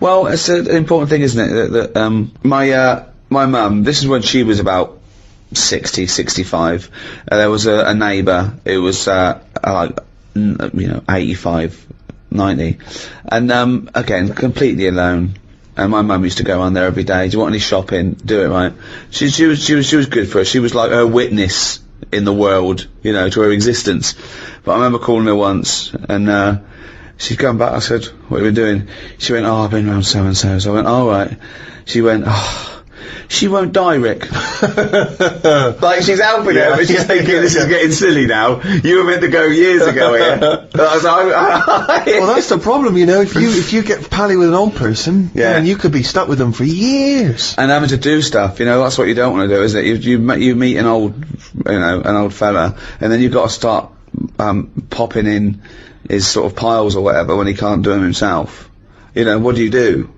Well, it's an important thing, isn't it? That my mum, this is when she was about 60, 65. There was a neighbour who was, 85, 90. And, again, completely alone. And my mum used to go on there every day. Do you want any shopping? Do it, right? She was good for her. She was like her witness in the world, to her existence. But I remember calling her once, and, she'd come back. I said, "What have you been doing?" She went, "Oh, I've been around so and so." So I went, "All right." She went, "Oh, she won't die, Rick." Like she's helping her, but she's thinking this is getting silly now. You were meant to go years ago here. I was like, well, that's the problem, if you get pally with an old person, then you could be stuck with them for years. And having to do stuff, that's what you don't want to do, is it? You meet an old, an old fella, and then you've got to start popping in his sort of piles or whatever when he can't do them himself. What do you do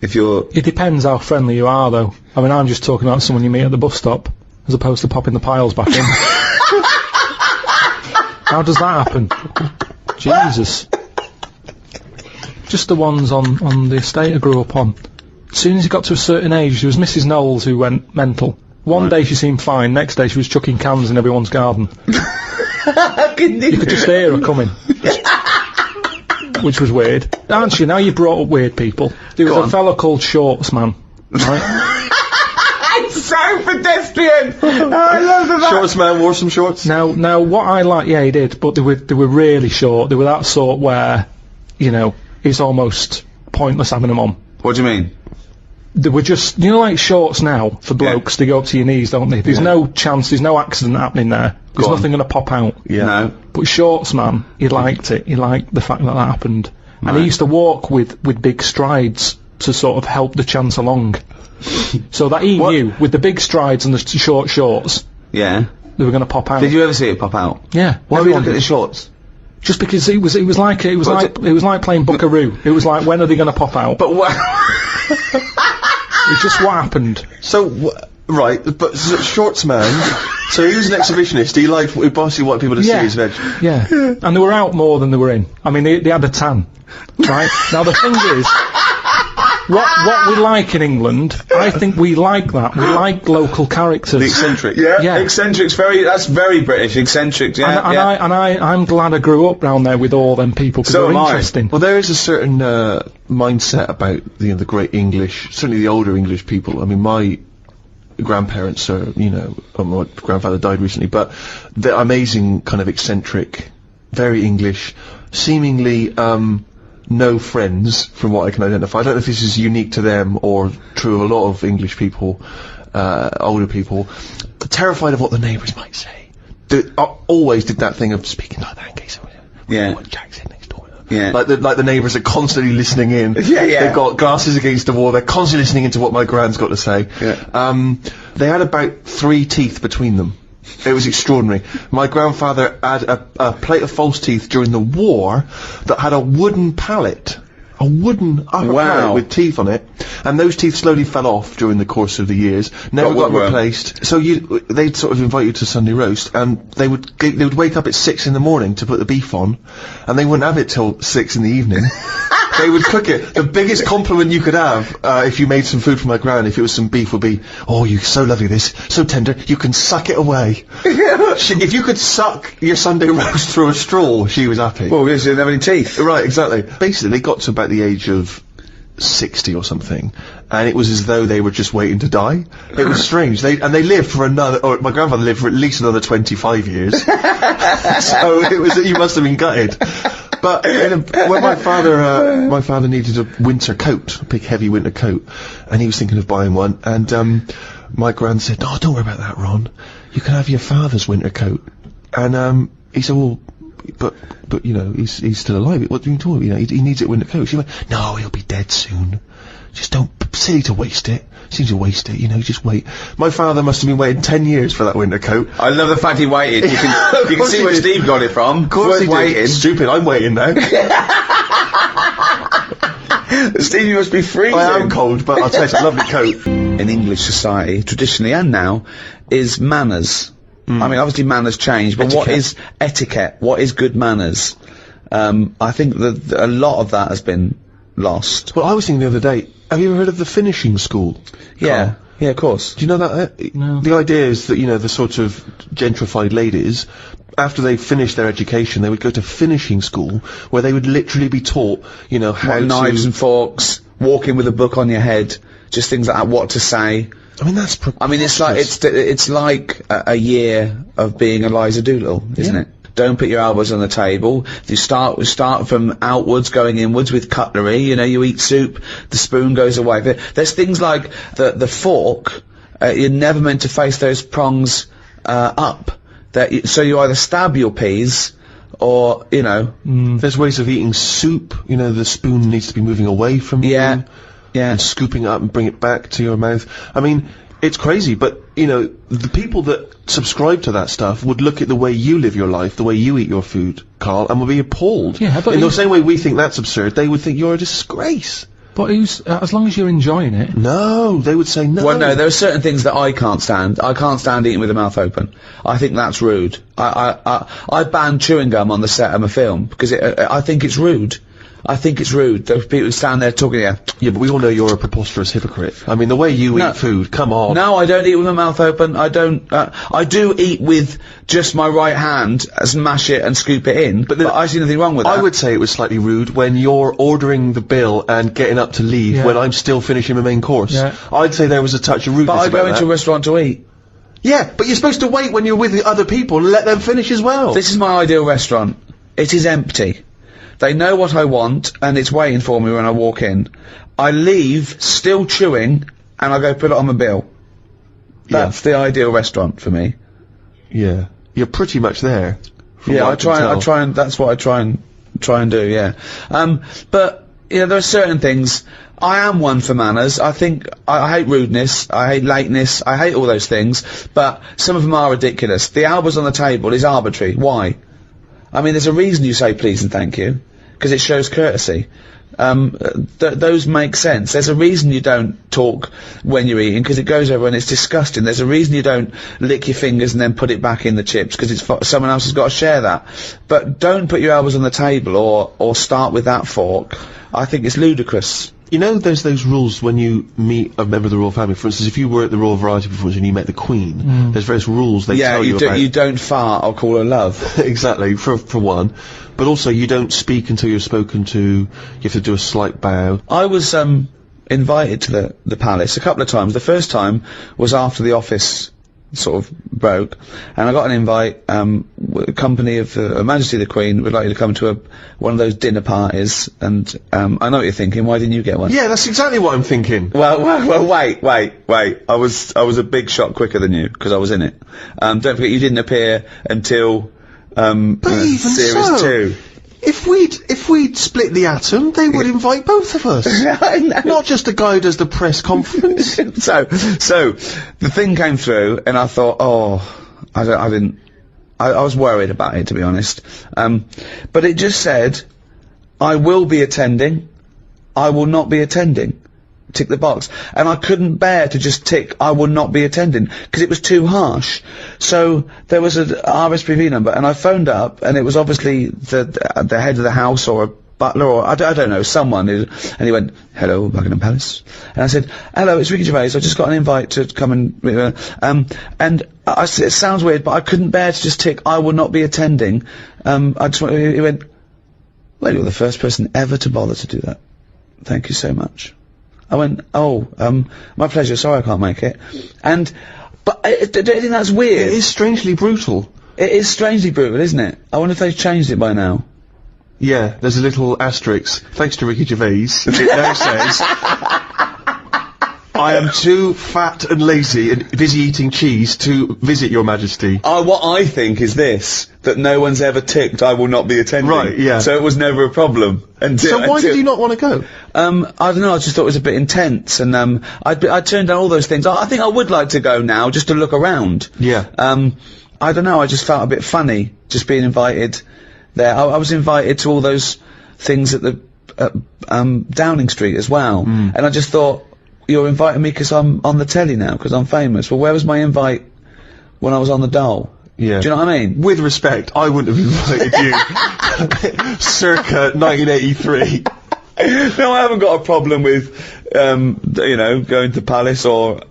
if you're... It depends how friendly you are, though. I mean, I'm just talking about someone you meet at the bus stop, as opposed to popping the piles back in. How does that happen? Jesus. Just the ones on the estate I grew up on. As soon as he got to a certain age, there was Mrs. Knowles who went mental. One day she seemed fine, next day she was chucking cans in everyone's garden. You could just hear her coming. Which was weird. Aren't you? Now you brought up weird people. There was a fellow called Shorts Man. Right? It's so pedestrian! Oh, I love that. Shorts Man wore some shorts? Now what I like, he did, but they were really short. They were that sort where, it's almost pointless having them on. What do you mean? They were just, like shorts now, for blokes, they go up to your knees, don't they? There's no chance, there's no accident happening there. There's nothing going to pop out. Yeah. No. But Shorts Man, he liked it. He liked the fact that happened. Right. And he used to walk with big strides to sort of help the chance along. So that he knew, with the big strides and the short shorts, they were going to pop out. Did you ever see it pop out? Yeah. Why were you looking at the shorts? Just because it was like playing Buckaroo. It was like, when are they going to pop out? But what? It's just what happened. So, right, but Shorts Man, so he was an exhibitionist, he basically wanted people to see his veg. Yeah, and they were out more than they were in. I mean, they had a tan, right? Now the thing is, what we like in England, I think we like that. We like local characters. The eccentric. Yeah. Eccentric's that's very British, eccentric, I'm glad I grew up round there with all them people, because they're interesting. Well, there is a certain mindset about the great English, certainly the older English people. I mean, my grandparents are, my grandfather died recently, but they're amazing, kind of eccentric, very English, seemingly no friends, from what I can identify. I don't know if this is unique to them or true of a lot of English people, older people, terrified of what the neighbours might say. Always did that thing of speaking like that in case Jack's in next door. Yeah. Like the neighbours are constantly listening in. They've got glasses against the wall, they're constantly listening into what my gran's got to say. Yeah. They had about 3 teeth between them. It was extraordinary. My grandfather had a plate of false teeth during the war that had a wooden pallet. A wooden upper pallet with teeth on it, and those teeth slowly fell off during the course of the years. Never got replaced. So they'd sort of invite you to Sunday roast, and they would wake up at 6 in the morning to put the beef on, and they wouldn't have it till 6 in the evening. They would cook it. The biggest compliment you could have, if you made some food for my gran, if it was some beef, would be, "Oh, you're so lovely, this, so tender, you can suck it away." If you could suck your Sunday roast through a straw, she was happy. Well, because she didn't have any teeth. Right, exactly. Basically, they got to about the age of 60 or something, and it was as though they were just waiting to die. It was strange. They lived for my grandfather lived for at least another 25 years. So it was, you must have been gutted. But when my father needed a winter coat, a big heavy winter coat, and he was thinking of buying one, and my gran said, "Oh, don't worry about that, Ron. You can have your father's winter coat." And he said, "Well, but he's still alive. What do you talk about? He needs it winter coat." She went, "No, he'll be dead soon. Just don't, silly to waste it. Seems to waste it, just wait." My father must have been waiting 10 years for that winter coat. I love the fact he waited. You can see where Steve got it from. Of course he did. Stupid, I'm waiting now. Steve, you must be freezing. I am cold, but I'll tell you, it's a lovely coat. In English society, traditionally and now, is manners. I mean, obviously manners change, but what is etiquette? What is good manners? I think that a lot of that has been lost. Well, I was thinking the other day, have you ever heard of the finishing school? Yeah. Carl? Yeah, of course. Do you know that? No. The idea is that, you know, the sort of gentrified ladies, after they finished their education, they would go to finishing school, where they would literally be taught, you know, how to... Knives and forks, walking with a book on your head, just things like that, what to say. I mean, that's I mean, it's like a year of being Eliza Doolittle, isn't it? Don't put your elbows on the table. You start from outwards, going inwards with cutlery. You know, you eat soup, the spoon goes away. There's things like the fork. You're never meant to face those prongs up. So you either stab your peas, or you know. There's ways of eating soup. You know, the spoon needs to be moving away from you. Yeah. And scooping it up and bring it back to your mouth. I mean, it's crazy, but, you know, the people that subscribe to that stuff would look at the way you live your life, the way you eat your food, Carl, and would be appalled. Yeah, but in the same way we think that's absurd, they would think you're a disgrace. But as long as you're enjoying it. No, they would say no. Well, no, there are certain things that I can't stand. I can't stand eating with the mouth open. I think that's rude. I ban chewing gum on the set of a film, because I think it's rude. I think it's rude. Those people stand there talking, Yeah, but we all know you're a preposterous hypocrite. I mean, the way you eat food, come on. No, I don't eat with my mouth open. I don't, I do eat with just my right hand, smash it and scoop it in, but I see nothing wrong with that. I would say it was slightly rude when you're ordering the bill and getting up to leave when I'm still finishing my main course. Yeah. I'd say there was a touch of rudeness But I about go into a restaurant to eat. Yeah, but you're supposed to wait when you're with the other people and let them finish as well. This is my ideal restaurant. It is empty. They know what I want, and it's waiting for me when I walk in. I leave, still chewing, and I go put it on my bill. That's the ideal restaurant for me. Yeah. You're pretty much there. Yeah, I try and, that's what I try and do, yeah. But, you know, there are certain things, I am one for manners. I think, I hate rudeness, I hate lateness, I hate all those things, but some of them are ridiculous. The elbows on the table is arbitrary. Why? I mean, there's a reason you say please and thank you, because it shows courtesy. Those make sense. There's a reason you don't talk when you're eating, because it goes over and it's disgusting. There's a reason you don't lick your fingers and then put it back in the chips, because someone else has got to share that. But don't put your elbows on the table or start with that fork. I think it's ludicrous. You know, there's those rules when you meet a member of the royal family. For instance, if you were at the Royal Variety Performance and you met the Queen, there's various rules they tell you about. You don't fart or call her love. Exactly, for one. But also, you don't speak until you're spoken to. You have to do a slight bow. I was invited to the palace a couple of times. The first time was after the office sort of broke, and I got an invite. A company of Her Majesty the Queen would like you to come to one of those dinner parties, and I know what you're thinking. Why didn't you get one? Yeah, that's exactly what I'm thinking. Well, wait. I was a big shot quicker than you, because I was in it. Don't forget, you didn't appear until But even series 2. If we'd split the atom, they would invite both of us. I know. Not just the guy who does the press conference. So the thing came through, and I thought, I was worried about it, to be honest. But it just said, I will be attending, I will not be attending. Tick the box. And I couldn't bear to just tick, I will not be attending, because it was too harsh. So there was a RSPV number, and I phoned up, and it was obviously the head of the house, or a butler, or I don't know, someone, and he went, hello, Buckingham Palace. And I said, hello, it's Ricky Gervais, I just got an invite to come and it sounds weird, but I couldn't bear to just tick, I will not be attending. He went, well, you're the first person ever to bother to do that. Thank you so much. I went, my pleasure, sorry I can't make it. But don't you think that's weird? It is strangely brutal. It is strangely brutal, isn't it? I wonder if they've changed it by now. Yeah, there's a little asterisk. Thanks to Ricky Gervais, it now says, I am too fat and lazy and busy eating cheese to visit your majesty. What I think is this, that no one's ever ticked, I will not be attending. Right, yeah. So it was never a problem. So why did you not want to go? I don't know, I just thought it was a bit intense, and I turned down all those things. I think I would like to go now, just to look around. Yeah. I don't know, I just felt a bit funny, just being invited there. I was invited to all those things at the Downing Street as well, and I just thought, you're inviting me because I'm on the telly now, because I'm famous. Well, where was my invite when I was on the dole? Yeah. Do you know what I mean? With respect, I wouldn't have invited you circa 1983. No, I haven't got a problem with, you know, going to Palace or,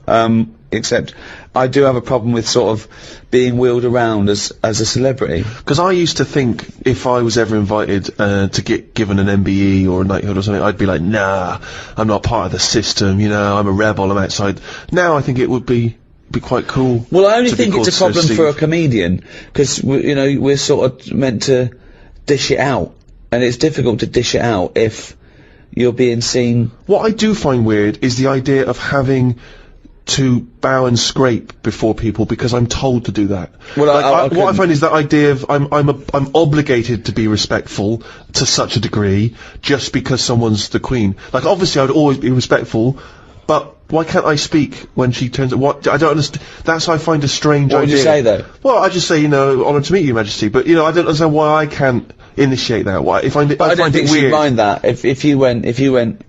except I do have a problem with sort of being wheeled around as a celebrity. Because I used to think if I was ever invited to get given an MBE or a knighthood or something, I'd be like, nah, I'm not part of the system, you know, I'm a rebel, I'm outside. Now I think it would be quite cool. Well, I only to be think it's a called Sir problem for a Steve. comedian, because, you know, we're sort of meant to dish it out, and it's difficult to dish it out if you're being seen. What I do find weird is the idea of having to bow and scrape before people because I'm told to do that. Well, like, I what I find is that idea of I'm obligated to be respectful to such a degree just because someone's the Queen. Like, obviously I'd always be respectful, but why can't I speak when she turns? What I don't understand. That's what I find a strange idea. What would you say though? Well, I just say, you know, honoured to meet you, Majesty. But you know, I don't understand why I can't initiate that. Why? If I don't find think it she'd weird. mind that if you went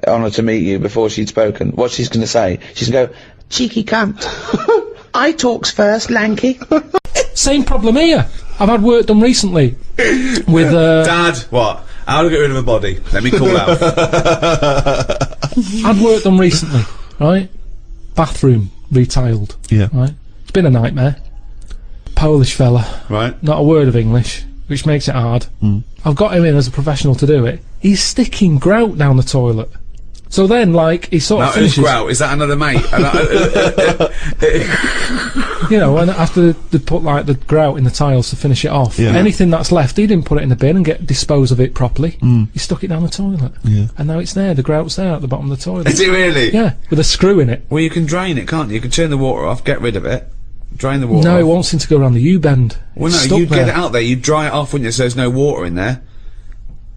honoured to meet you before she'd spoken. What she's going to say? She's going to go, cheeky cunt. I talks first, lanky. Same problem here. I've had work done recently with Dad, what? How to get rid of a body? Let me call out. had work done recently, right? Bathroom retiled. Yeah. Right. It's been a nightmare. Polish fella, Right. not a word of English, which makes it hard. I've got him in as a professional to do it. He's sticking grout down the toilet. So then, like, he sort Now, of who's finishes, Grout? Is that another mate? you know, and after they put, like, the grout in the tiles to finish it off, Yeah. anything that's left, he didn't put it in the bin and dispose of it properly. He stuck it down the toilet. Yeah. And now it's there, the grout's there at the bottom of the toilet. Is it really? Yeah, with a screw in it. Well, you can drain it, can't you? You can turn the water off, get rid of it, drain the water No, off. it won't seem to go around the U-bend. Well, It's no, stuck you'd there. get it out there, you'd dry it off, wouldn't you, so there's no water in there.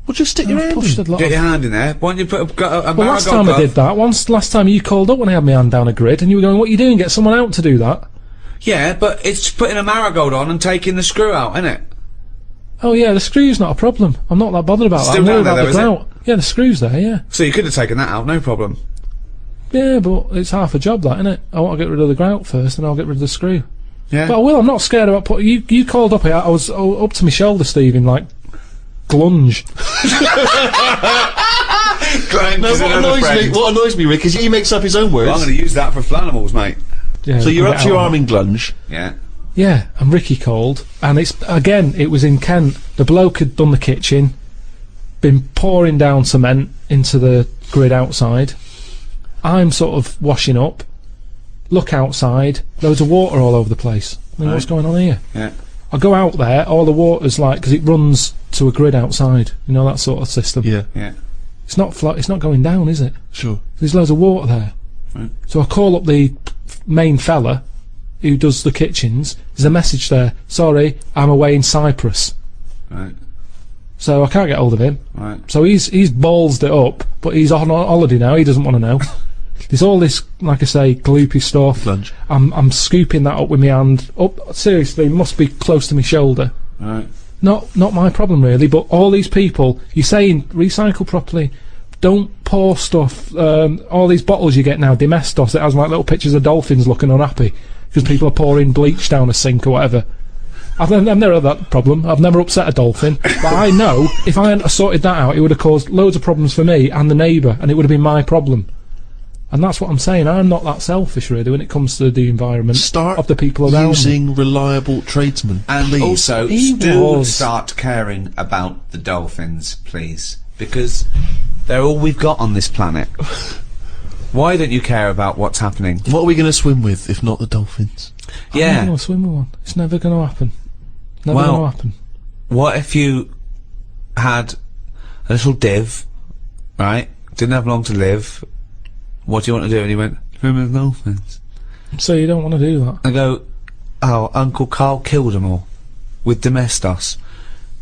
Well, just stick your I've hand pushed in. a lot Get of- your hand in there. Why don't you put a Well, last marigold time I glove? did that, last time you called up when I had my hand down a grid, and you were going, what are you doing? Get someone out to do that. Yeah, but it's putting a marigold on and taking the screw out, isn't it? Oh yeah, the screw's not a problem. I'm not that bothered about that. Still I'm worried down about there, the though, is grout. Yeah, the screw's there, yeah. So you could have taken that out, no problem. Yeah, but it's half a job, that, innit? I want to get rid of the grout first, and I'll get rid of the screw. Yeah. But I will, I'm not scared about putting... You called up here, I was up to my shoulder, Steve, in, like, glunge. No, what annoys me, Rick, is he makes up his own words. Well, I'm going to use that for flanimals, mate. Yeah, So you're I'll up get to your out. arm in glunge. Yeah. Yeah, and Ricky called, and it was in Kent. The bloke had done the kitchen, been pouring down cement into the grid outside. I'm sort of washing up, look outside, loads of water all over the place. I mean, what's going on here? Yeah. I go out there, all the water's like, because it runs to a grid outside, you know, that sort of system. Yeah, Yeah. It's not going down, is it? sure. There's loads of water there. Right. So I call up the main fella who does the kitchens. There's a message there, sorry, I'm away in Cyprus. Right. So I can't get hold of him. Right. So he's ballsed it up, but he's on holiday now, he doesn't want to know. There's all this, like I say, gloopy stuff. Glunge. I'm scooping that up with my hand. Up, seriously, it must be close to my shoulder. Right. Not my problem really, but all these people, you're saying recycle properly, don't pour stuff, all these bottles you get now, Domestos, it has like little pictures of dolphins looking unhappy, because people are pouring bleach down a sink or whatever. I've never had that problem, I've never upset a dolphin, but I know, if I hadn't sorted that out, it would have caused loads of problems for me and the neighbour, and it would have been my problem. And that's what I'm saying, I'm not that selfish really when it comes to the environment Start of the people around me. using reliable tradesmen, And please. also, He do was. start caring about the dolphins, please. Because they're all we've got on this planet. Why don't you care about what's happening? What are we going to swim with if not the dolphins? I'm not Yeah. going to swim with one. It's never going to happen. Never Well- going to happen. What if you had a little div, right? Didn't have long to live. What do you want to do? And he went, swim with dolphins. So you don't want to do that. I go, oh, Uncle Carl killed them all. With Domestos.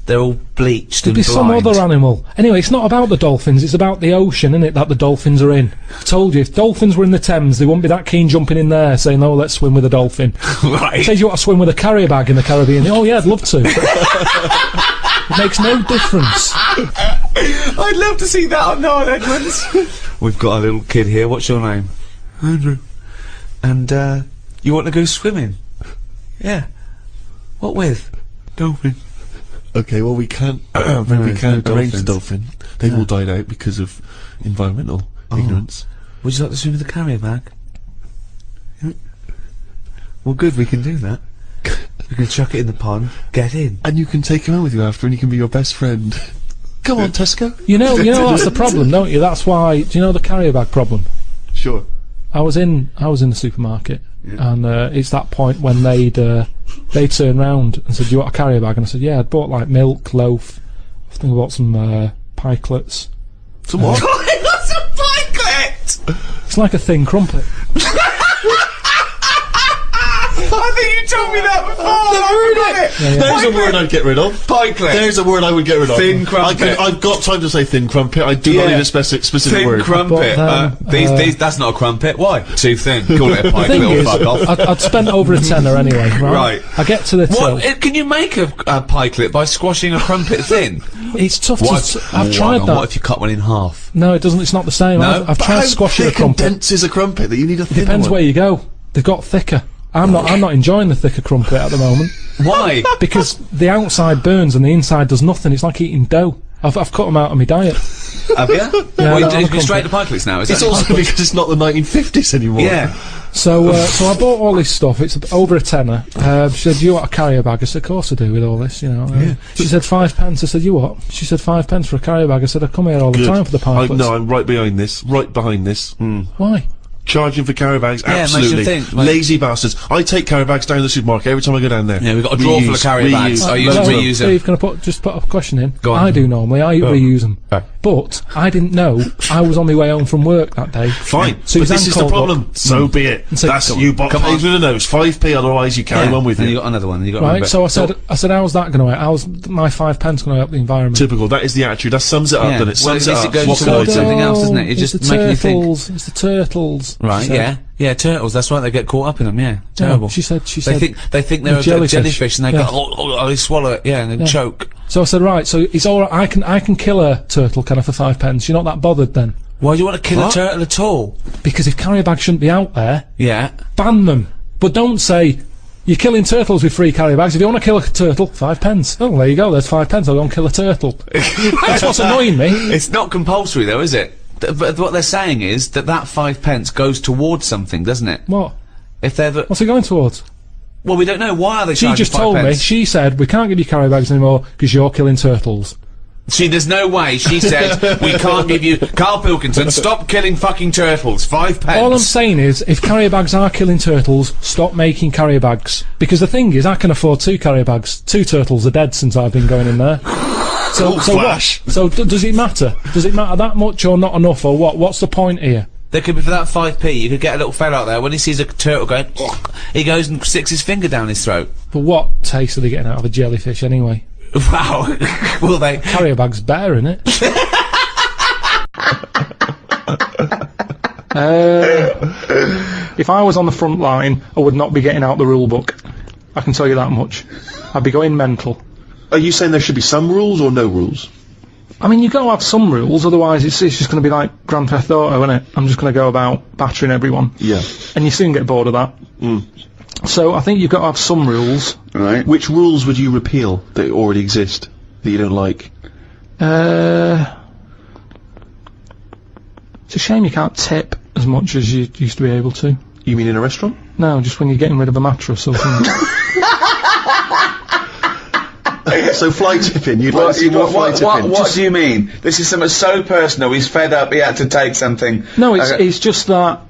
They're all bleached There'd and be blind. some other animal. Anyway, it's not about the dolphins, it's about the ocean, isn't it, that the dolphins are in. I told you, if dolphins were in the Thames, they wouldn't be that keen jumping in there saying, oh, let's swim with a dolphin. Right. Says you want to swim with a carrier bag in the Caribbean. Oh, yeah, I'd love to. It makes no difference. I'd love to see that on Noel Edmonds. We've got a little kid here. What's your name? Andrew. And, you want to go swimming? Yeah. What with? Dolphin. Okay, well we can't. we can't arrange the dolphin. They've all died out because of environmental ignorance. Would you like to swim with the carrier bag? Well, good. We can do that. We can chuck it in the pond. Get in. And you can take him home with you after, and he can be your best friend. Come on, Tesco. You know that's the problem, don't you? That's why. Do you know the carrier bag problem? Sure. I was in the supermarket, and it's that point when they turned round and said, "Do you want a carrier bag?" And I said, "Yeah." I'd bought like milk, loaf. I think I bought some pikelets. Some what? What's a pikelet? It's like a thin crumpet. I think you told me that before. There's a word I'd get rid of. Pikelet. There's a word I would get rid of. Thin crumpet. I've got time to say thin crumpet. I do not need a specific thin word. Crumpet. These that's not a crumpet. Why? Too thin. Call it a pikelet. Little fuck off. I'd spent over a tenner anyway, right? Right. I get to the till. What? Can you make a pikelet by squashing a crumpet thin? It's tough What? to... I've tried that. What if you cut one in half? No, it doesn't. It's not the same. No? I've tried squashing a crumpet. How dense is a crumpet that you need a thin Depends one? where you go. They've got thicker. I'm not enjoying the thicker crumpet at the moment. Why? Because the outside burns and the inside does nothing. It's like eating dough. I've cut them out of my diet. Have you? Yeah, Well, no, you I'm go straight to pikelets now. Is It's that also because it's not the 1950s anymore. yeah. So I bought all this stuff. It's over a tenner. She said, "Do you want a carrier bag?" I said, "Of course I do." With all this, you know. She said, "5 pence." I said, "You what?" She said, "5 pence for a carrier bag." I said, "I come here all the time for the pikelets." No, I'm right behind this. Right behind this. Why? Charging for carrier bags, Yeah, it makes you absolutely. think, like- Lazy bastards. I take carrier bags down to the supermarket every time I go down there. Yeah, we've got a drawer full of carrier bags. I use Well, reuse them. Steve, can I just put a question in? Go on. I do normally. I reuse them. Oh. But I didn't know I was on my way home from work that day. Fine, but Suzanne this is the called problem. up. So be it. So- That's Come you on. bought Come pays on. with a nose, 5p, otherwise you carry one with And you you. got another one. And you got Right, so I said, how's that going to how's my 5 pence going to help the environment? Typical, that is the attitude. That sums it up, Yeah. doesn't it? Well, at Sums it least up. it goes What can I towards do? something else, doesn't it? It's It's just the making you think. turtles. It's the turtles. Right? she said. Yeah. Turtles. That's right. They get caught up in them. Yeah. Terrible. She said. They think they're a jellyfish, and they Yeah. go, they swallow it. Yeah, and they choke. So I said, right. So it's all right. I can kill a turtle, can I, for 5 pence? You're not that bothered then? Why do you want to kill What? a turtle at all? Because if carrier bags shouldn't be out there, Yeah. ban them. But don't say you're killing turtles with free carrier bags. If you want to kill a turtle, 5 pence. Oh, there you go. There's 5 pence. I'll go and kill a turtle. That's what's annoying me. It's not compulsory though, is it? But what they're saying is that 5 pence goes towards something, doesn't it? What? If they're the What's it going towards? well, we don't know. Why are they She charging just 5 told me. pence? She said we can't give you carrier bags anymore because you're killing turtles. See, there's no way. She said we can't give you Karl Pilkington. Stop killing fucking turtles. 5 pence. All I'm saying is, if carrier bags are killing turtles, stop making carrier bags. Because the thing is, I can afford 2 carrier bags. 2 turtles are dead since I've been going in there. So what? flash. So does it matter? Does it matter that much or not enough or what? What's the point here? There could be for that 5p. You could get a little fella out there when he sees a turtle going. He goes and sticks his finger down his throat. But what taste are they getting out of a jellyfish anyway? Wow. Will they? Carrier bag's better, innit? If I was on the front line, I would not be getting out the rule book. I can tell you that much. I'd be going mental. Are you saying there should be some rules or no rules? I mean, you got to have some rules, otherwise it's just going to be like Grand Theft Auto, isn't it? I'm just going to go about battering everyone. Yeah. And you soon get bored of that. So I think you've got to have some rules. Right. Which rules would you repeal that already exist that you don't like? It's a shame you can't tip as much as you used to be able to. You mean in a restaurant? No, just when you're getting rid of a mattress or something. So fly tipping, you'd like to see more fly tipping. What do you mean? This is something so personal. He's fed up. He had to take something. No, it's just that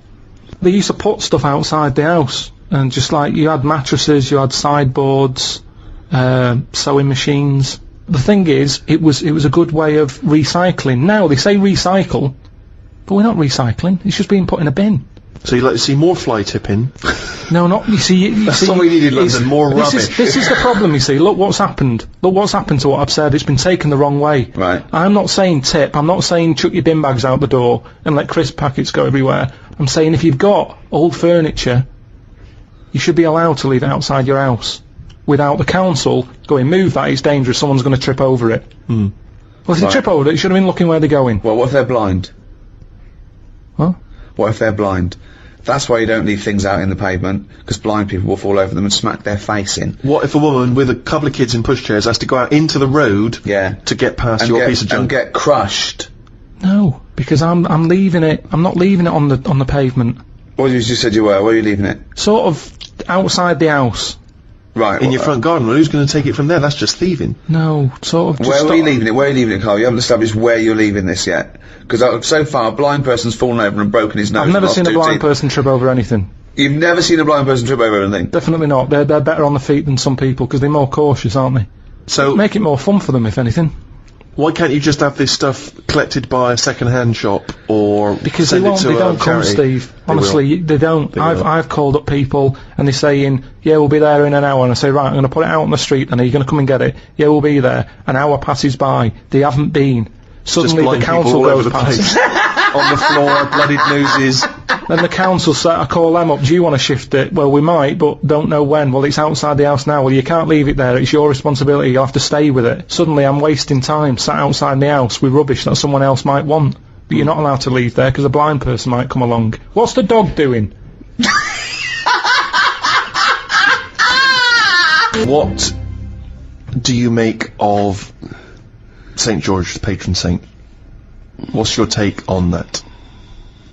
they used to put stuff outside the house, and just like you had mattresses, you had sideboards, sewing machines. The thing is, it was a good way of recycling. Now they say recycle, but we're not recycling. It's just being put in a bin. So you'd like to see more fly tipping? No, not you see. That's see, what we need in it's- London, more rubbish. This is the problem. You see, look what's happened. Look what's happened to what I've said. It's been taken the wrong way. Right. I'm not saying tip. I'm not saying chuck your bin bags out the door and let crisp packets go everywhere. I'm saying if you've got old furniture, you should be allowed to leave it outside your house without the council going, move that, it's dangerous, someone's going to trip over it. Well, if they Right. trip over it, you should have been looking where they're going. Well, what if they're blind? Huh? What if they're blind? That's why you don't leave things out in the pavement, because blind people will fall over them and smack their face in. What if a woman with a couple of kids in pushchairs has to go out into the road Yeah. to get past And your piece of and junk? get crushed. No, because I'm leaving it. I'm not leaving it on the pavement. What you just said you were? Where are you leaving it? Sort of outside the house. Right. In your front garden. Well, who's going to take it from there? That's just thieving. No, sort of. Just Where are you stop- leaving it? Where are you leaving it, Carl? You haven't established where you're leaving this yet. Because so far, a blind person's fallen over and broken his nose. I've never and seen lost a two blind teeth. person trip over anything. You've never seen a blind person trip over anything? Definitely not. They're better on the feet than some people because they're more cautious, aren't they? So, Make it more fun for them, if anything. why can't you just have this stuff collected by a second-hand shop, or Because they send it won't. to They a don't come, charity? Steve. Honestly, they don't. They will. I've called up people and they're saying, "Yeah, we'll be there in an hour." And I say, "Right, I'm going to put it out on the street. And are you going to come and get it?" "Yeah, we'll be there." An hour passes by. They haven't been. Just Suddenly, the blind people council all over goes the past. place. On the floor, bloodied noses. Then the council say, I call them up, "Do you want to shift it?" "Well, we might, but don't know when." "Well, it's outside the house now." "Well, you can't leave it there. It's your responsibility. You'll have to stay with it." Suddenly, I'm wasting time sat outside the house with rubbish that someone else might want. But you're not allowed to leave there because a blind person might come along. What's the dog doing? What do you make of St. George, the patron saint? What's your take on that?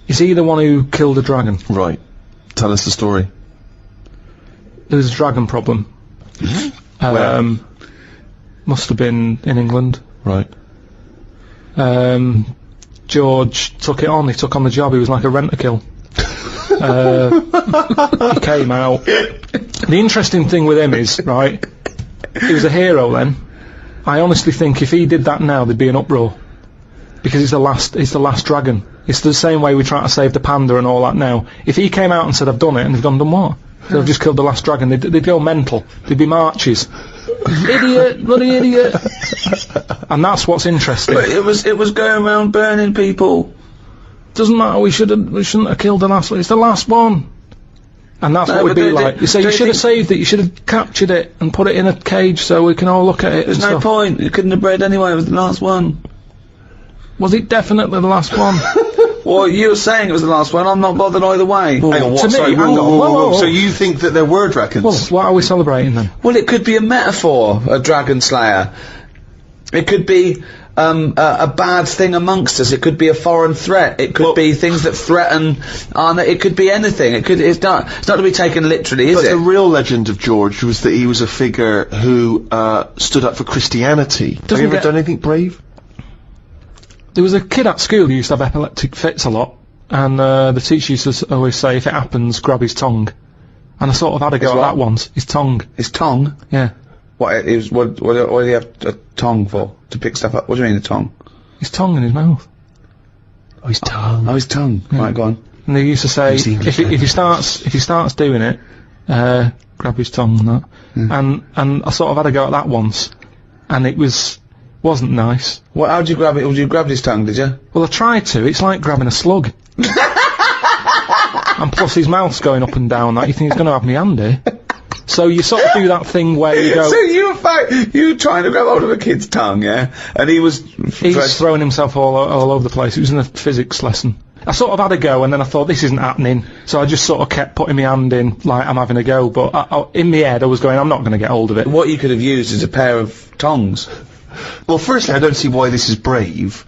Is he the one who killed a dragon? Right. Tell us the story. There was a dragon problem. Must have been in England. Right. George took it on. He took on the job. He was like a rent-a-kill. He came out. The interesting thing with him is, right, he was a hero then. I honestly think if he did that now, there'd be an uproar. Because it's the last dragon. It's the same way we try to save the panda and all that now. If he came out and said, "I've done it," and they've done what? They've just killed the last dragon, they'd go mental. There'd be marches. Idiot, bloody idiot. And that's what's interesting. But it was going around burning people. Doesn't matter, we shouldn't have killed the last one. It's the last one. And that's No, what we'd but be they- like. You say they you should have think- saved it, you should have captured it and put it in a cage so we can all look at it There's and no stuff. point. You couldn't have bred anyway. It was the last one. Was it definitely the last one? Well, you were saying it was the last one. I'm not bothered either way. Hang on, what? to me, Sorry, hang on. Whoa, whoa, whoa. So you think that there were dragons? Well, what are we celebrating then? Well, it could be a metaphor, a dragon slayer. It could be a bad thing amongst us. It could be a foreign threat. It could be things that threaten. It could be anything. It's not to be taken literally, is But it? the real legend of George was that he was a figure who stood up for Christianity. Have you ever get- done anything brave? There was a kid at school who used to have epileptic fits a lot, and the teacher used to always say, "If it happens, grab his tongue." And I sort of had a go at what? that once. His tongue. His tongue. Yeah. What do you have a tongue for? To pick stuff up? What do you mean a tongue? His tongue in his mouth. Oh, his tongue. Oh, his tongue. Right, go on. And they used to say, He's the English if he starts doing it, grab his tongue and that. And I sort of had a go at that once, and it wasn't nice. Well, how'd you grab it? You grabbed his tongue, did you? Well, I tried to. It's like grabbing a slug. And plus his mouth's going up and down. That you think he's going to have me hand here. So you sort of do that thing where you go. So you were trying to grab hold of a kid's tongue, yeah? And he was. He's throwing himself all over the place. It was in a physics lesson. I sort of had a go, and then I thought, this isn't happening. So I just sort of kept putting my hand in, like I'm having a go. But in my head, I was going, I'm not going to get hold of it. What you could have used is a pair of tongs. Well, firstly, I don't see why this is brave.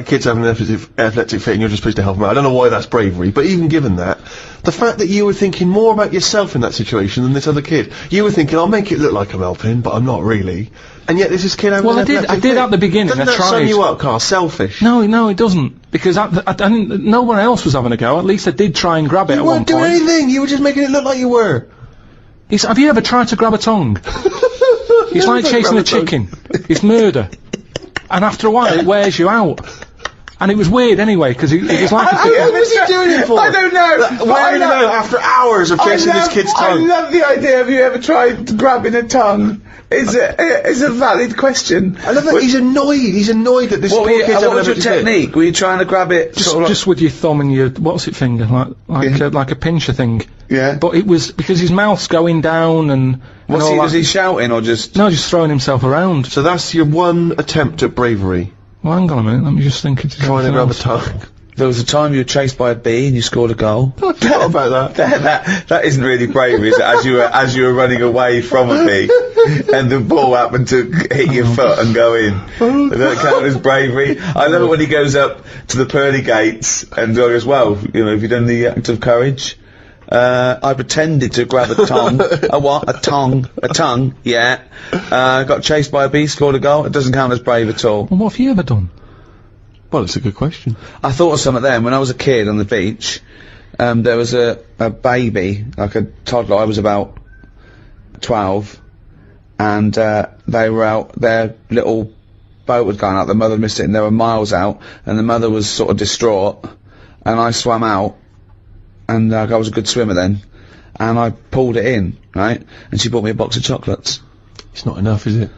Kids having an epileptic fit and you're just supposed to help them out. I don't know why that's bravery, but even given that, the fact that you were thinking more about yourself in that situation than this other kid. You were thinking, I'll make it look like I'm helping, but I'm not really. And yet this is kid having Well, an I did epileptic fit. at the beginning. Doesn't I that tried. sum you up, Carl? Selfish. No, it doesn't. Because no one else was having a go. At least I did try and grab it You at one weren't doing point. anything. You were just making it look like you were. Have you ever tried to grab a tongue? It's like chasing a chicken. It's murder. And after a while, it wears you out. And it was weird anyway, because it was like a What was he doing it for? I don't know. Why do you know? After hours of chasing this kid's I tongue. love the idea. Have you ever tried grabbing a tongue? It's a valid question. I love that he's annoyed. He's annoyed that this What poor kid's having was an your epileptic fit. technique? Were you trying to grab it? just with your thumb and your finger, like a pincher thing. Yeah. But it was because his mouth's going down and all Was he that. shouting or just? No, just throwing himself around. So that's your one attempt at bravery. Well, hang on a minute. Let me just think. It's Trying to grab a else. tongue. There was a time you were chased by a bee and you scored a goal. I forgot about that. That isn't really bravery, is it? As you were running away from a bee, and the ball happened to hit your foot and go in. Does that count as bravery? I love it when he goes up to the pearly gates and goes, well, you know, have you done the act of courage? I pretended to grab a tongue. A what? A tongue, yeah. Got chased by a bee, scored a goal. It doesn't count as brave at all. And what have you ever done? Well, it's a good question. I thought of some of them when I was a kid on the beach. There was a baby, like a toddler. I was about 12, and they were out. Their little boat was going out. The mother missed it, and they were miles out. And the mother was sort of distraught. And I swam out, and I was a good swimmer then. And I pulled it in, right? And she bought me a box of chocolates. It's not enough, is it?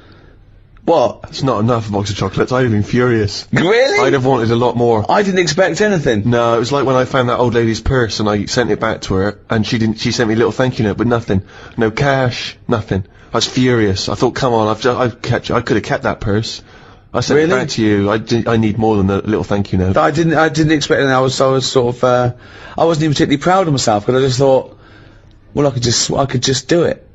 What? It's not enough, a box of chocolates. I'd have been furious. Really? I'd have wanted a lot more. I didn't expect anything. No, it was like when I found that old lady's purse and I sent it back to her, and she sent me a little thank you note, but nothing. No cash, nothing. I was furious. I thought, come on, I could have kept that purse. I sent it back to you. I need more than a little thank you note. I didn't expect anything. I was sort of, I wasn't even particularly proud of myself, because I just thought, well, I could just do it.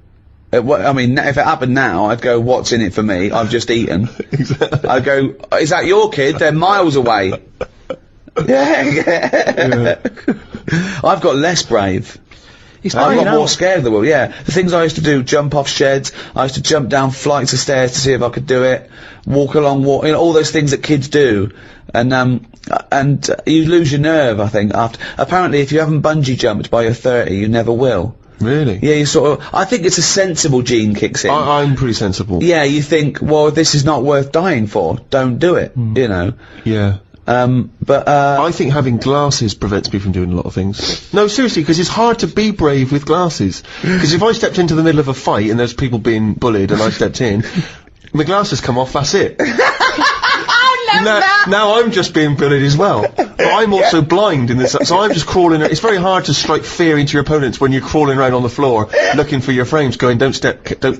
I mean, if it happened now, I'd go, what's in it for me? I've just eaten. Exactly. I'd go, is that your kid? They're miles away. Yeah. I've got less brave. I've got more scared of the world, yeah. The things I used to do, jump off sheds, I used to jump down flights of stairs to see if I could do it, walk along, you know, all those things that kids do. And you lose your nerve, I think, apparently if you haven't bungee jumped by your 30, you never will. Really? Yeah, you sort of, I think it's a sensible gene kicks in. I'm pretty sensible. Yeah, you think, well, this is not worth dying for, don't do it, you know. Yeah. I think having glasses prevents me from doing a lot of things. No, seriously, because it's hard to be brave with glasses. Because if I stepped into the middle of a fight and there's people being bullied and I stepped in, my glasses come off, that's it. Now I'm just being bullied as well. But I'm also blind in this, so I'm just crawling. It's very hard to strike fear into your opponents when you're crawling around on the floor looking for your frames, going, don't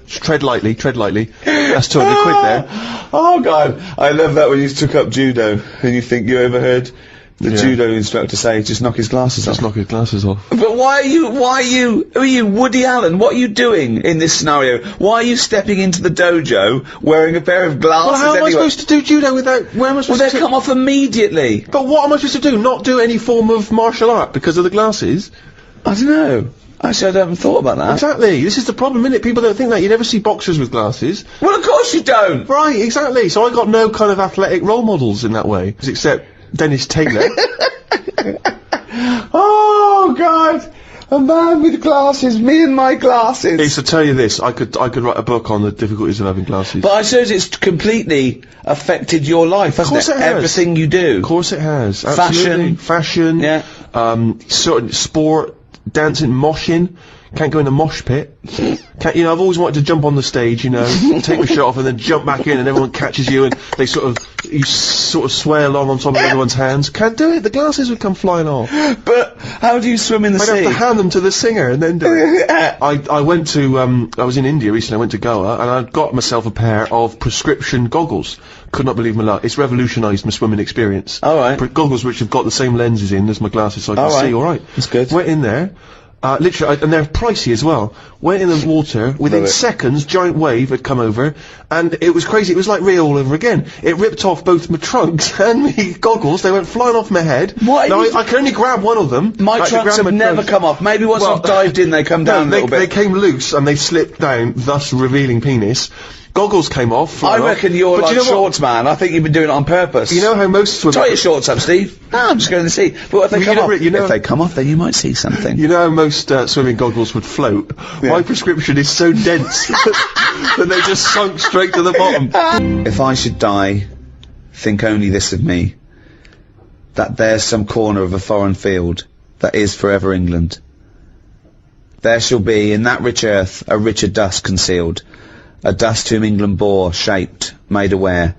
tread lightly. That's 200 quid there. Oh God, I love that when you took up judo and you think you overheard the judo instructor say, just knock his glasses off. Just knock his glasses off. But who are you, Woody Allen? What are you doing in this scenario? Why are you stepping into the dojo wearing a pair of glasses? Well, how am I supposed to do judo without, where am I supposed to? Well, they come off immediately. But what am I supposed to do? Not do any form of martial art because of the glasses? I don't know. Actually, I haven't thought about that. Exactly. This is the problem, innit? People don't think that. You never see boxers with glasses. Well, of course you don't. Right, exactly. So I got no kind of athletic role models in that way, except Dennis Taylor. Oh God, a man with glasses, me and my glasses. It's to tell you this, I could write a book on the difficulties of having glasses. But I suppose it's completely affected your life, hasn't it? Of course it has. Everything you do. Of course it has. Absolutely. Fashion. Yeah. Sort of sport, dancing, moshing. Can't go in a mosh pit. Can't, I've always wanted to jump on the stage, take my shirt off and then jump back in and everyone catches you and they you sort of sway along on top of everyone's hands. Can't do it, the glasses would come flying off. But how do you swim in the sea? I'd have to hand them to the singer and then do it. I went to, I was in India recently, I went to Goa and I got myself a pair of prescription goggles. Could not believe my luck. It's revolutionised my swimming experience. Alright. Goggles which have got the same lenses in as my glasses so I can see alright. That's good. Went in there. Literally, and they're pricey as well. Went in the water, within seconds, giant wave had come over, and it was crazy. It was like Rio all over again. It ripped off both my trunks and my goggles. They went flying off my head. What? Now, I can only grab one of them. My trunks have never come off. Maybe once I've dived in, they come down a little bit. They came loose and they slipped down, thus revealing penis. Goggles came off. I reckon you're like shorts man. I think you've been doing it on purpose. You know how most swimmers... Tie your shorts up, Steve. No, I'm just going to see. But if they come off, if they come off, then you might see something. You know how most swimming goggles would float? Yeah. My prescription is so dense that they just sunk straight to the bottom. If I should die, think only this of me, that there's some corner of a foreign field that is forever England. There shall be in that rich earth a richer dust concealed, a dust whom England bore, shaped, made aware,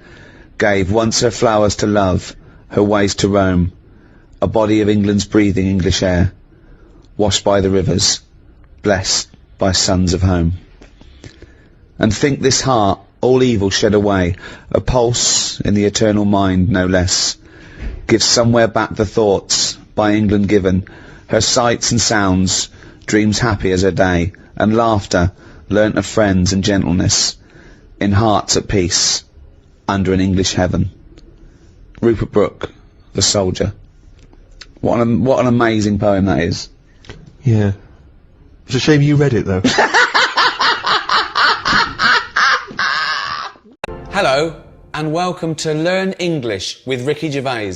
gave once her flowers to love, her ways to roam, a body of England's breathing English air, washed by the rivers, blessed by sons of home. And think this heart, all evil shed away, a pulse in the eternal mind, no less, Give somewhere back the thoughts by England given, her sights and sounds, dreams happy as her day, and laughter, learnt of friends and gentleness, in hearts at peace, under an English heaven. Rupert Brooke, The Soldier. What an amazing poem that is. Yeah. It's a shame you read it, though. Hello, and welcome to Learn English with Ricky Gervais.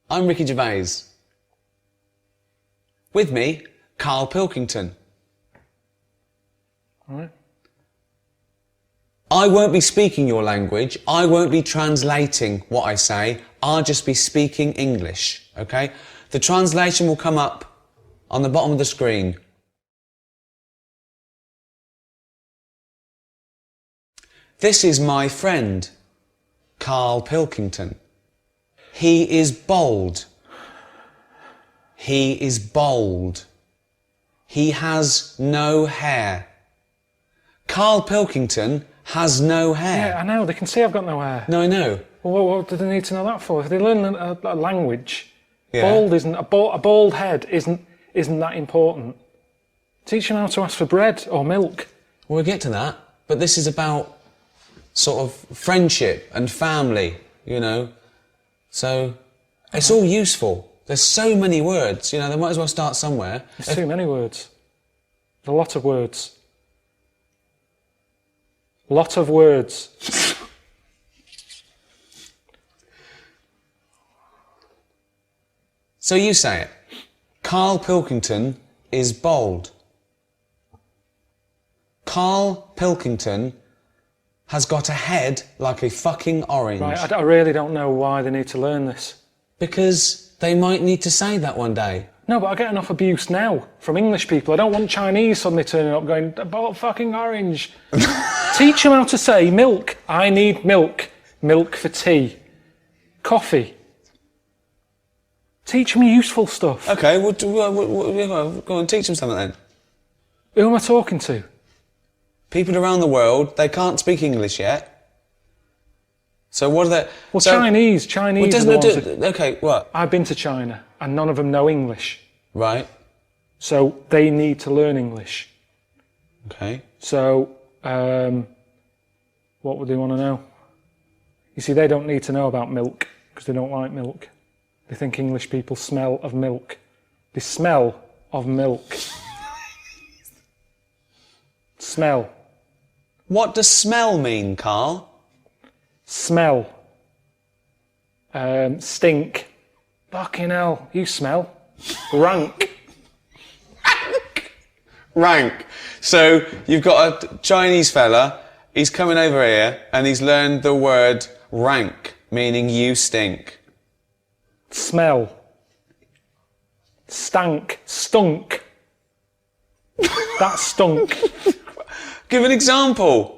I'm Ricky Gervais. With me, Karl Pilkington. Alright. I won't be speaking your language, I won't be translating what I say, I'll just be speaking English, okay? The translation will come up on the bottom of the screen. This is my friend, Karl Pilkington. He is bold. He is bold. He has no hair. Karl Pilkington has no hair. Yeah, I know. They can see I've got no hair. No, I know. Well, what do they need to know that for? If they learn a language, Yeah. bald isn't a bald head isn't that important. Teach them how to ask for bread or milk. We'll get to that, but this is about sort of friendship and family, you know. So it's all useful. There's so many words, you know. They might as well start somewhere. There's too many words. There's a lot of words. Lot of words. So you say it. Karl Pilkington is bold. Karl Pilkington has got a head like a fucking orange. Right, I really don't know why they need to learn this. Because they might need to say that one day. No, but I get enough abuse now from English people. I don't want Chinese suddenly turning up going, "About fucking orange." Teach them how to say milk. I need milk. Milk for tea. Coffee. Teach them useful stuff. Okay, well, go on, teach them something then. Who am I talking to? People around the world, they can't speak English yet. So what are they... Well, so, Chinese well, are the doesn't ones it that- do, okay, what? I've been to China and none of them know English. Right, So they need to learn English. okay. So, what would they want to know? You see, they don't need to know about milk because they don't like milk. They think English people smell of milk. They smell of milk. Smell. What does smell mean, Karl? Smell. Stink. Fucking hell, you smell. Rank. Rank. So you've got a Chinese fella, he's coming over here and he's learned the word rank, meaning you stink. Smell. Stank. Stunk. That stunk. Give an example.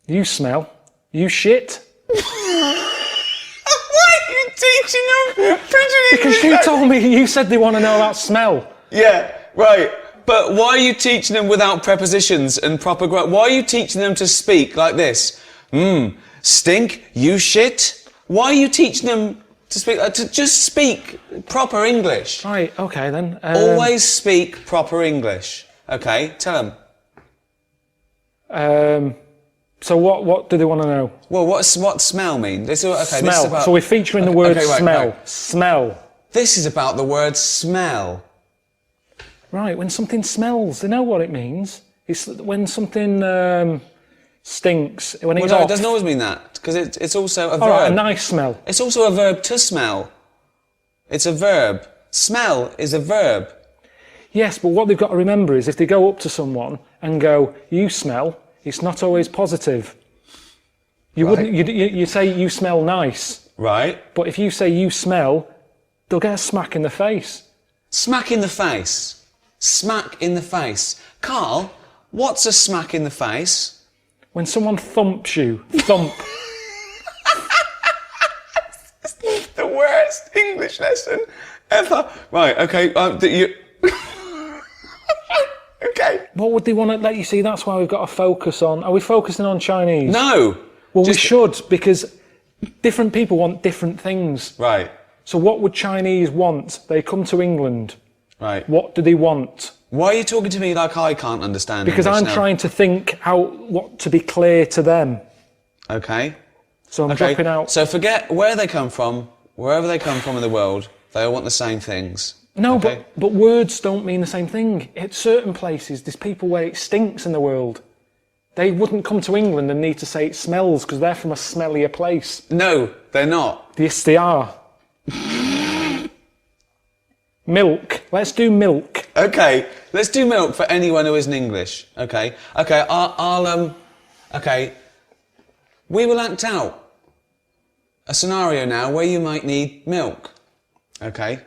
You smell. You shit. Why are you teaching them Because you told me, you said they want to know about smell. Yeah, right. But why are you teaching them without prepositions and proper why are you teaching them to speak like this? Stink, you shit. Why are you teaching them to speak, to just speak proper English? Right, okay then. Always speak proper English. Okay, tell them. So what do they want to know? Well, what smell mean? This is, okay, Smell. This is about, So we're featuring the word okay, right, smell. right. Smell. This is about the word smell. Right, when something smells, they know what it means. It's when something stinks, when it's Well, no, off. it doesn't always mean that, because it's also a verb. All right, a nice smell. It's also a verb to smell. It's a verb. Smell is a verb. Yes, but what they've got to remember is if they go up to someone and go, "You smell," it's not always positive. You Right. wouldn't. You say you smell nice, Right. but if you say you smell, they'll get a smack in the face. Smack in the face. Smack in the face. Karl, what's a smack in the face? When someone thumps you, thump. The worst English lesson ever. Right, okay, you... okay. What would they want to let you see? That's why we've got to focus on... Are we focusing on Chinese? No! Well, Just- we should, because different people want different things. Right. So what would Chinese want? They come to England. Right. What do they want? Why are you talking to me like I can't understand Because English I'm now? trying to think what to be clear to them. Okay. So I'm Okay. dropping out. So forget where they come from, wherever they come from in the world, they all want the same things. No, Okay. but words don't mean the same thing. At certain places, there's people where it stinks in the world. They wouldn't come to England and need to say it smells because they're from a smellier place. No, they're not. Yes, they are. Milk. Let's do milk. Okay, let's do milk for anyone who isn't English. Okay, okay. We will act out a scenario now where you might need milk. Okay.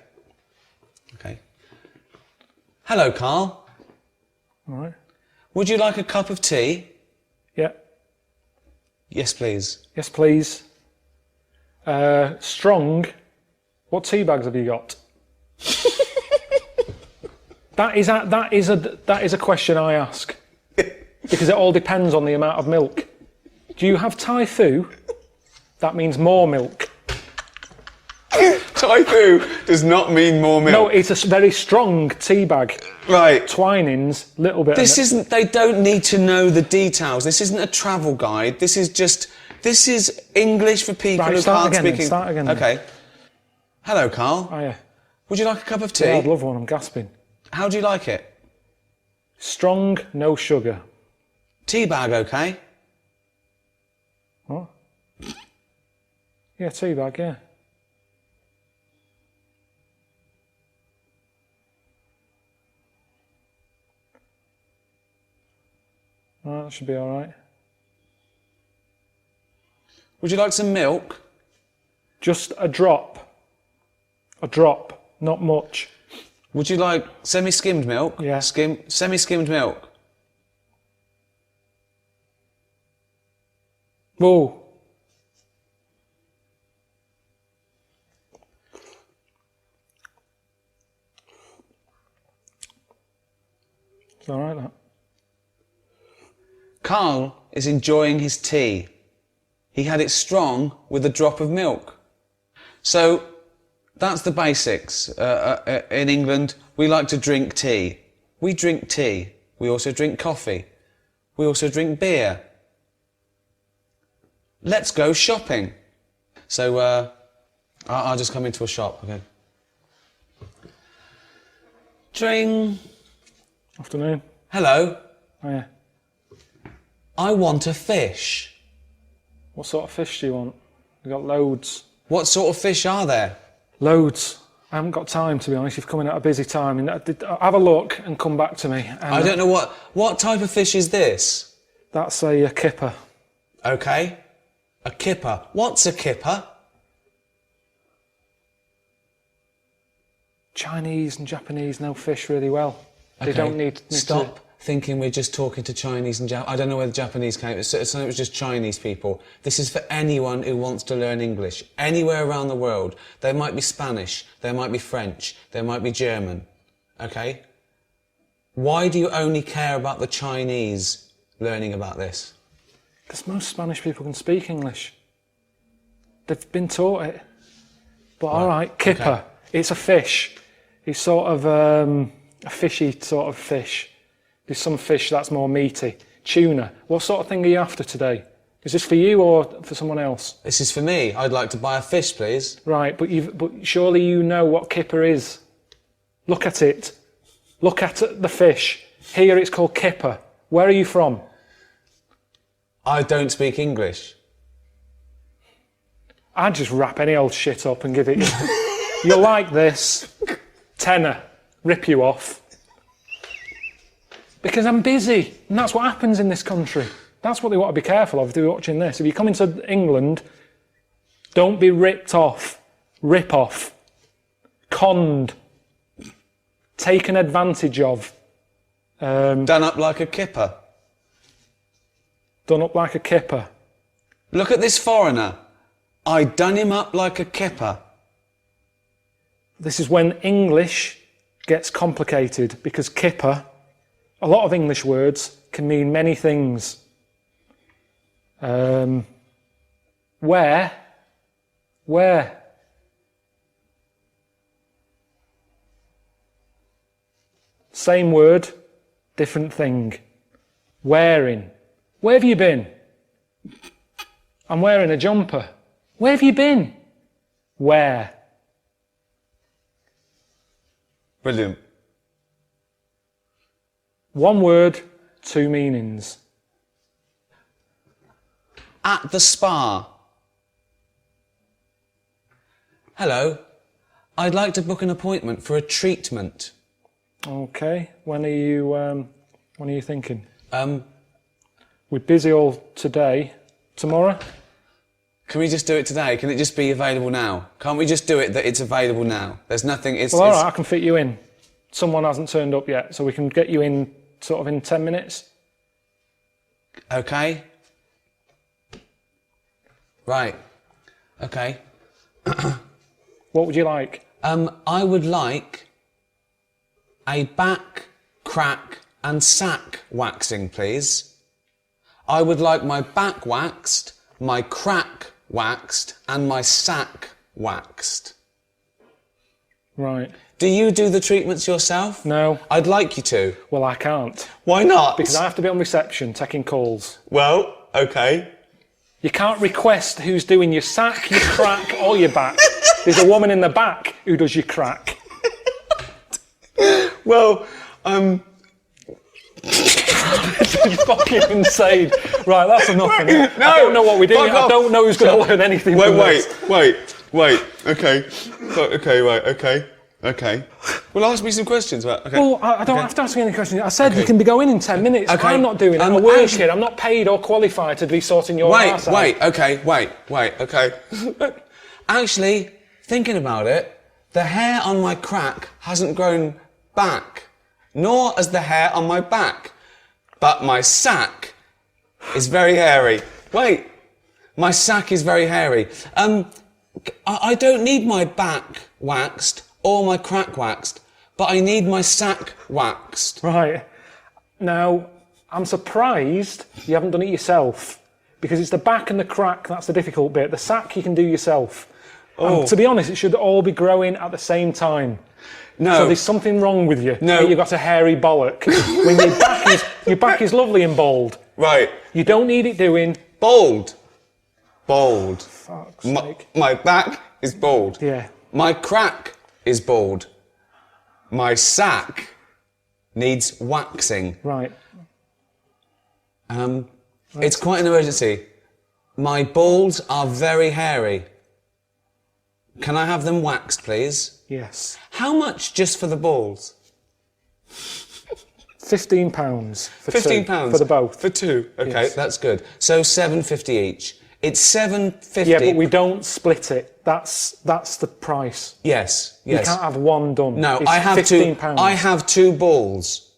Hello, Carl. All right. Would you like a cup of tea? Yeah. Yes, please. Yes, please. Strong. What tea bags have you got? That is a question I ask because it all depends on the amount of milk. Do you have Thai fu? That means more milk. Thai fu does not mean more milk. No, it's a very strong tea bag. Right. Twinings, little bit. This isn't. They don't need to know the details. This isn't a travel guide. This is English for people Right, who start can't again speak. then, start again then. Okay. Hello, Carl. Oh yeah. Would you like a cup of tea? Yeah, I'd love one. I'm gasping. How do you like it? Strong, no sugar. Tea bag, okay? What? Yeah, tea bag. Yeah. Right, that should be all right. Would you like some milk? Just a drop. A drop, not much. Would you like semi-skimmed milk? Yeah. Semi-skimmed milk. Whoa. It's all right, that. Carl is enjoying his tea. He had it strong with a drop of milk. So that's the basics. In England, we like to drink tea. We drink tea. We also drink coffee. We also drink beer. Let's go shopping. So I'll just come into a shop. Okay. Dring. Afternoon. Hello. Oh, yeah. I want a fish. What sort of fish do you want? We've got loads. What sort of fish are there? Loads. I haven't got time, to be honest. You've come in at a busy time. Have a look and come back to me. And, I don't know what type of fish is this? That's a kipper. Okay. A kipper. What's a kipper? Chinese and Japanese know fish really well. They Okay. don't need Stop thinking we're just talking to Chinese and Japanese. I don't know where the Japanese came. It was just Chinese people. This is for anyone who wants to learn English. Anywhere around the world. There might be Spanish. There might be French. There might be German. Okay? Why do you only care about the Chinese learning about this? Because most Spanish people can speak English. They've been taught it. But all right, kipper. Okay. It's a fish. It's sort of a fishy sort of fish. There's some fish that's more meaty. Tuna. What sort of thing are you after today? Is this for you or for someone else? This is for me. I'd like to buy a fish, please. Right, but surely you know what kipper is. Look at it. Look at the fish. Here it's called kipper. Where are you from? I don't speak English. I'd just wrap any old shit up and give it you. You're like this. Tenner. Rip you off. Because I'm busy. And that's what happens in this country. That's what they want to be careful of if they're watching this. If you come into England, don't be ripped off. Rip off. Conned. Taken advantage of. Done up like a kipper. Done up like a kipper. Look at this foreigner. I done him up like a kipper. This is when English gets complicated because kipper a lot of English words can mean many things. Where? Same word, different thing. Wearing. Where have you been? I'm wearing a jumper. Where have you been? Where? Brilliant. One word, two meanings. At the spa. Hello. I'd like to book an appointment for a treatment. Okay. When are you thinking? We're busy all today. Tomorrow? Can we just do it today? Can it just be available now? Can't we just do it that it's available now? There's nothing, Well, alright, I can fit you in. Someone hasn't turned up yet, so we can get you in sort of in 10 minutes. Okay. Right. Okay. What would you like? I would like a back, crack and sack waxing, please. I would like my back waxed, my crack waxed and my sack waxed. Right. Do you do the treatments yourself? No. I'd like you to. Well, I can't. Why not? Because I have to be on reception taking calls. Well, okay. You can't request who's doing your sack, your crack or your back. There's a woman in the back who does your crack. Well, This is fucking insane. Right, that's enough. Innit? No, I don't know what we're doing. I don't know who's going to learn anything from this. Wait. Okay. Okay. Well, ask me some questions. Okay. Well, I don't have to ask you any questions. I said you can be going in 10 minutes. Okay. I'm not doing it. I'm a worker. I'm not paid or qualified to be sorting your arse out. Wait, okay. Actually, thinking about it, the hair on my crack hasn't grown back, nor has the hair on my back. But my sack is very hairy. Wait, my sack is very hairy. I don't need my back waxed or my crack waxed, but I need my sack waxed. Right. Now, I'm surprised you haven't done it yourself, because it's the back and the crack that's the difficult bit. The sack you can do yourself. Oh. And to be honest, it should all be growing at the same time. No. So there's something wrong with you. No. You've got a hairy bollock. When your back is lovely and bold. Right. You don't need it doing. Bold. Fuck's sake. My back is bald. Yeah. My crack is bald. My sack needs waxing. Right. It's quite an emergency. My balls are very hairy. Can I have them waxed, please? Yes. How much just for the balls? £15 for £15 two, for the both. For two. Okay, Yes. that's good. So £7.50 each. It's £7.50. Yeah, but we don't split it. That's the price. Yes. You can't have one done. No, It's I have £15. I have two balls.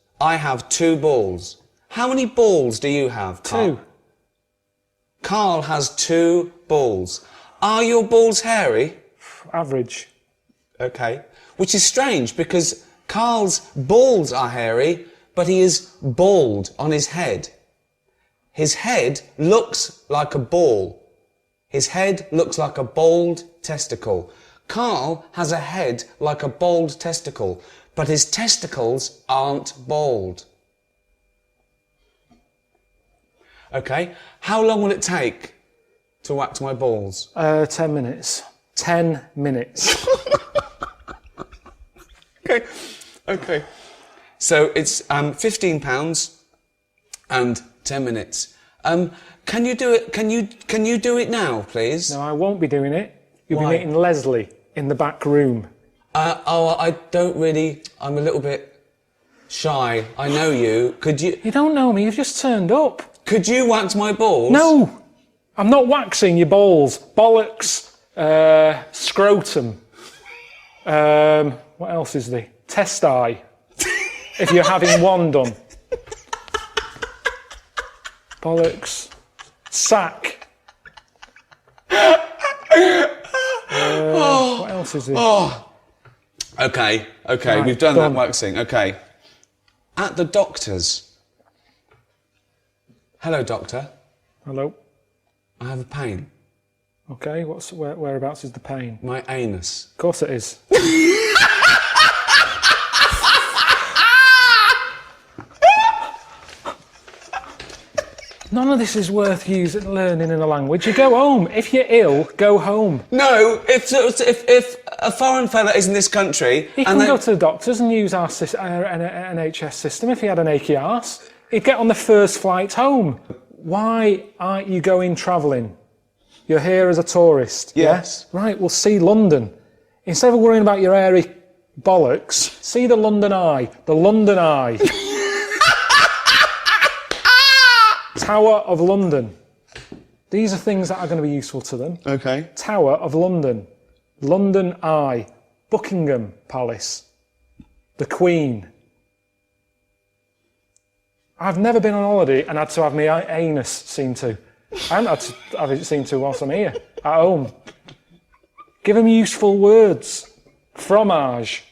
How many balls do you have, Carl? Two. Carl has 2 balls. Are your balls hairy? Average. Okay. Which is strange because Carl's balls are hairy, but he is bald on his head. His head looks like a ball. His head looks like a bald testicle. Carl has a head like a bald testicle, but his testicles aren't bald. Okay. How long will it take to wax my balls? 10 minutes. 10 minutes. Okay. So it's £15 and 10 minutes. Can you do it? Can you do it now, please? No, I won't be doing it. You'll Why? be meeting Leslie in the back room. I don't really. I'm a little bit shy. I know you. Could you? You don't know me. You've just turned up. Could you wax my balls? No, I'm not waxing your balls. Bollocks. Scrotum. What else is there? Testi. If you're having one done. Bollocks. Sack. What else is there? Okay. Right, We've done done. that waxing. Okay. At the doctor's. Hello, doctor. Hello. I have a pain. Okay, whereabouts is the pain? My anus. Of course it is. None of this is worth learning in a language. You go home. If you're ill, go home. No, if a foreign fella is in this country... He can go to the doctors and use our NHS system if he had an achy arse. He'd get on the first flight home. Why aren't you going travelling? You're here as a tourist. Yes. Yeah? Right, well, see London. Instead of worrying about your airy bollocks, see the London Eye. The London Eye. Tower of London. These are things that are going to be useful to them. Okay. Tower of London. London Eye. Buckingham Palace. The Queen. I've never been on holiday and had to have my anus seen to. I haven't had to have it seen to whilst I'm here, at home. Give them useful words. Fromage.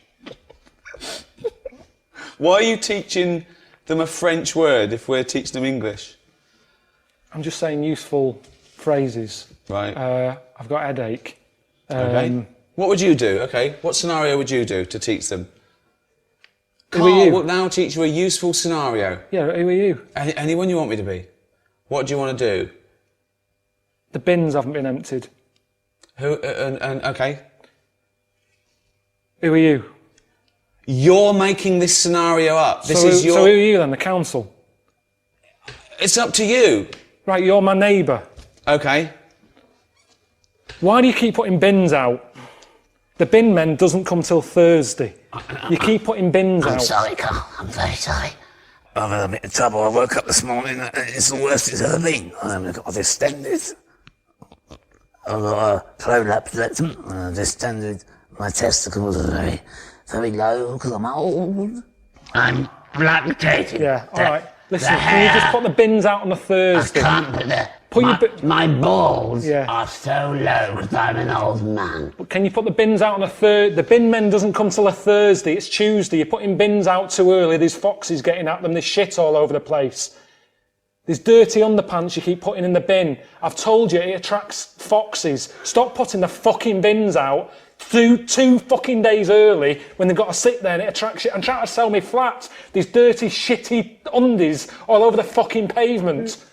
Why are you teaching them a French word if we're teaching them English? I'm just saying useful phrases. Right. I've got a headache. Okay. What would you do? Okay. What scenario would you do to teach them? Who are Carl you? will now teach you a useful scenario. Yeah, who are you? Anyone you want me to be? What do you want to do? The bins haven't been emptied. Who? Okay. Who are you? You're making this scenario up. This So is your. who are you then? The council? It's up to you. Right, you're my neighbour. Okay. Why do you keep putting bins out? The bin men doesn't come till Thursday. You keep putting bins out. I'm sorry, Carl. I'm very sorry. I've had a bit of trouble. I woke up this morning and it's the worst it's ever been. I've got distended. I've got a prolapse rectum. Distended. My testicles are very, very low because I'm old. I'm lactating. Yeah, alright. Listen, can you just put the bins out on a Thursday? I can't put Put your my balls Yeah. are so low because I'm an old man. Can you put the bins out on a Thursday? The bin men doesn't come till a Thursday. It's Tuesday. You're putting bins out too early. There's foxes getting at them. There's shit all over the place. There's dirty underpants you keep putting in the bin. I've told you it attracts foxes. Stop putting the fucking bins out two fucking days early when they've got to sit there and it attracts shit. I'm trying to sell me flats. There's dirty, shitty undies all over the fucking pavement.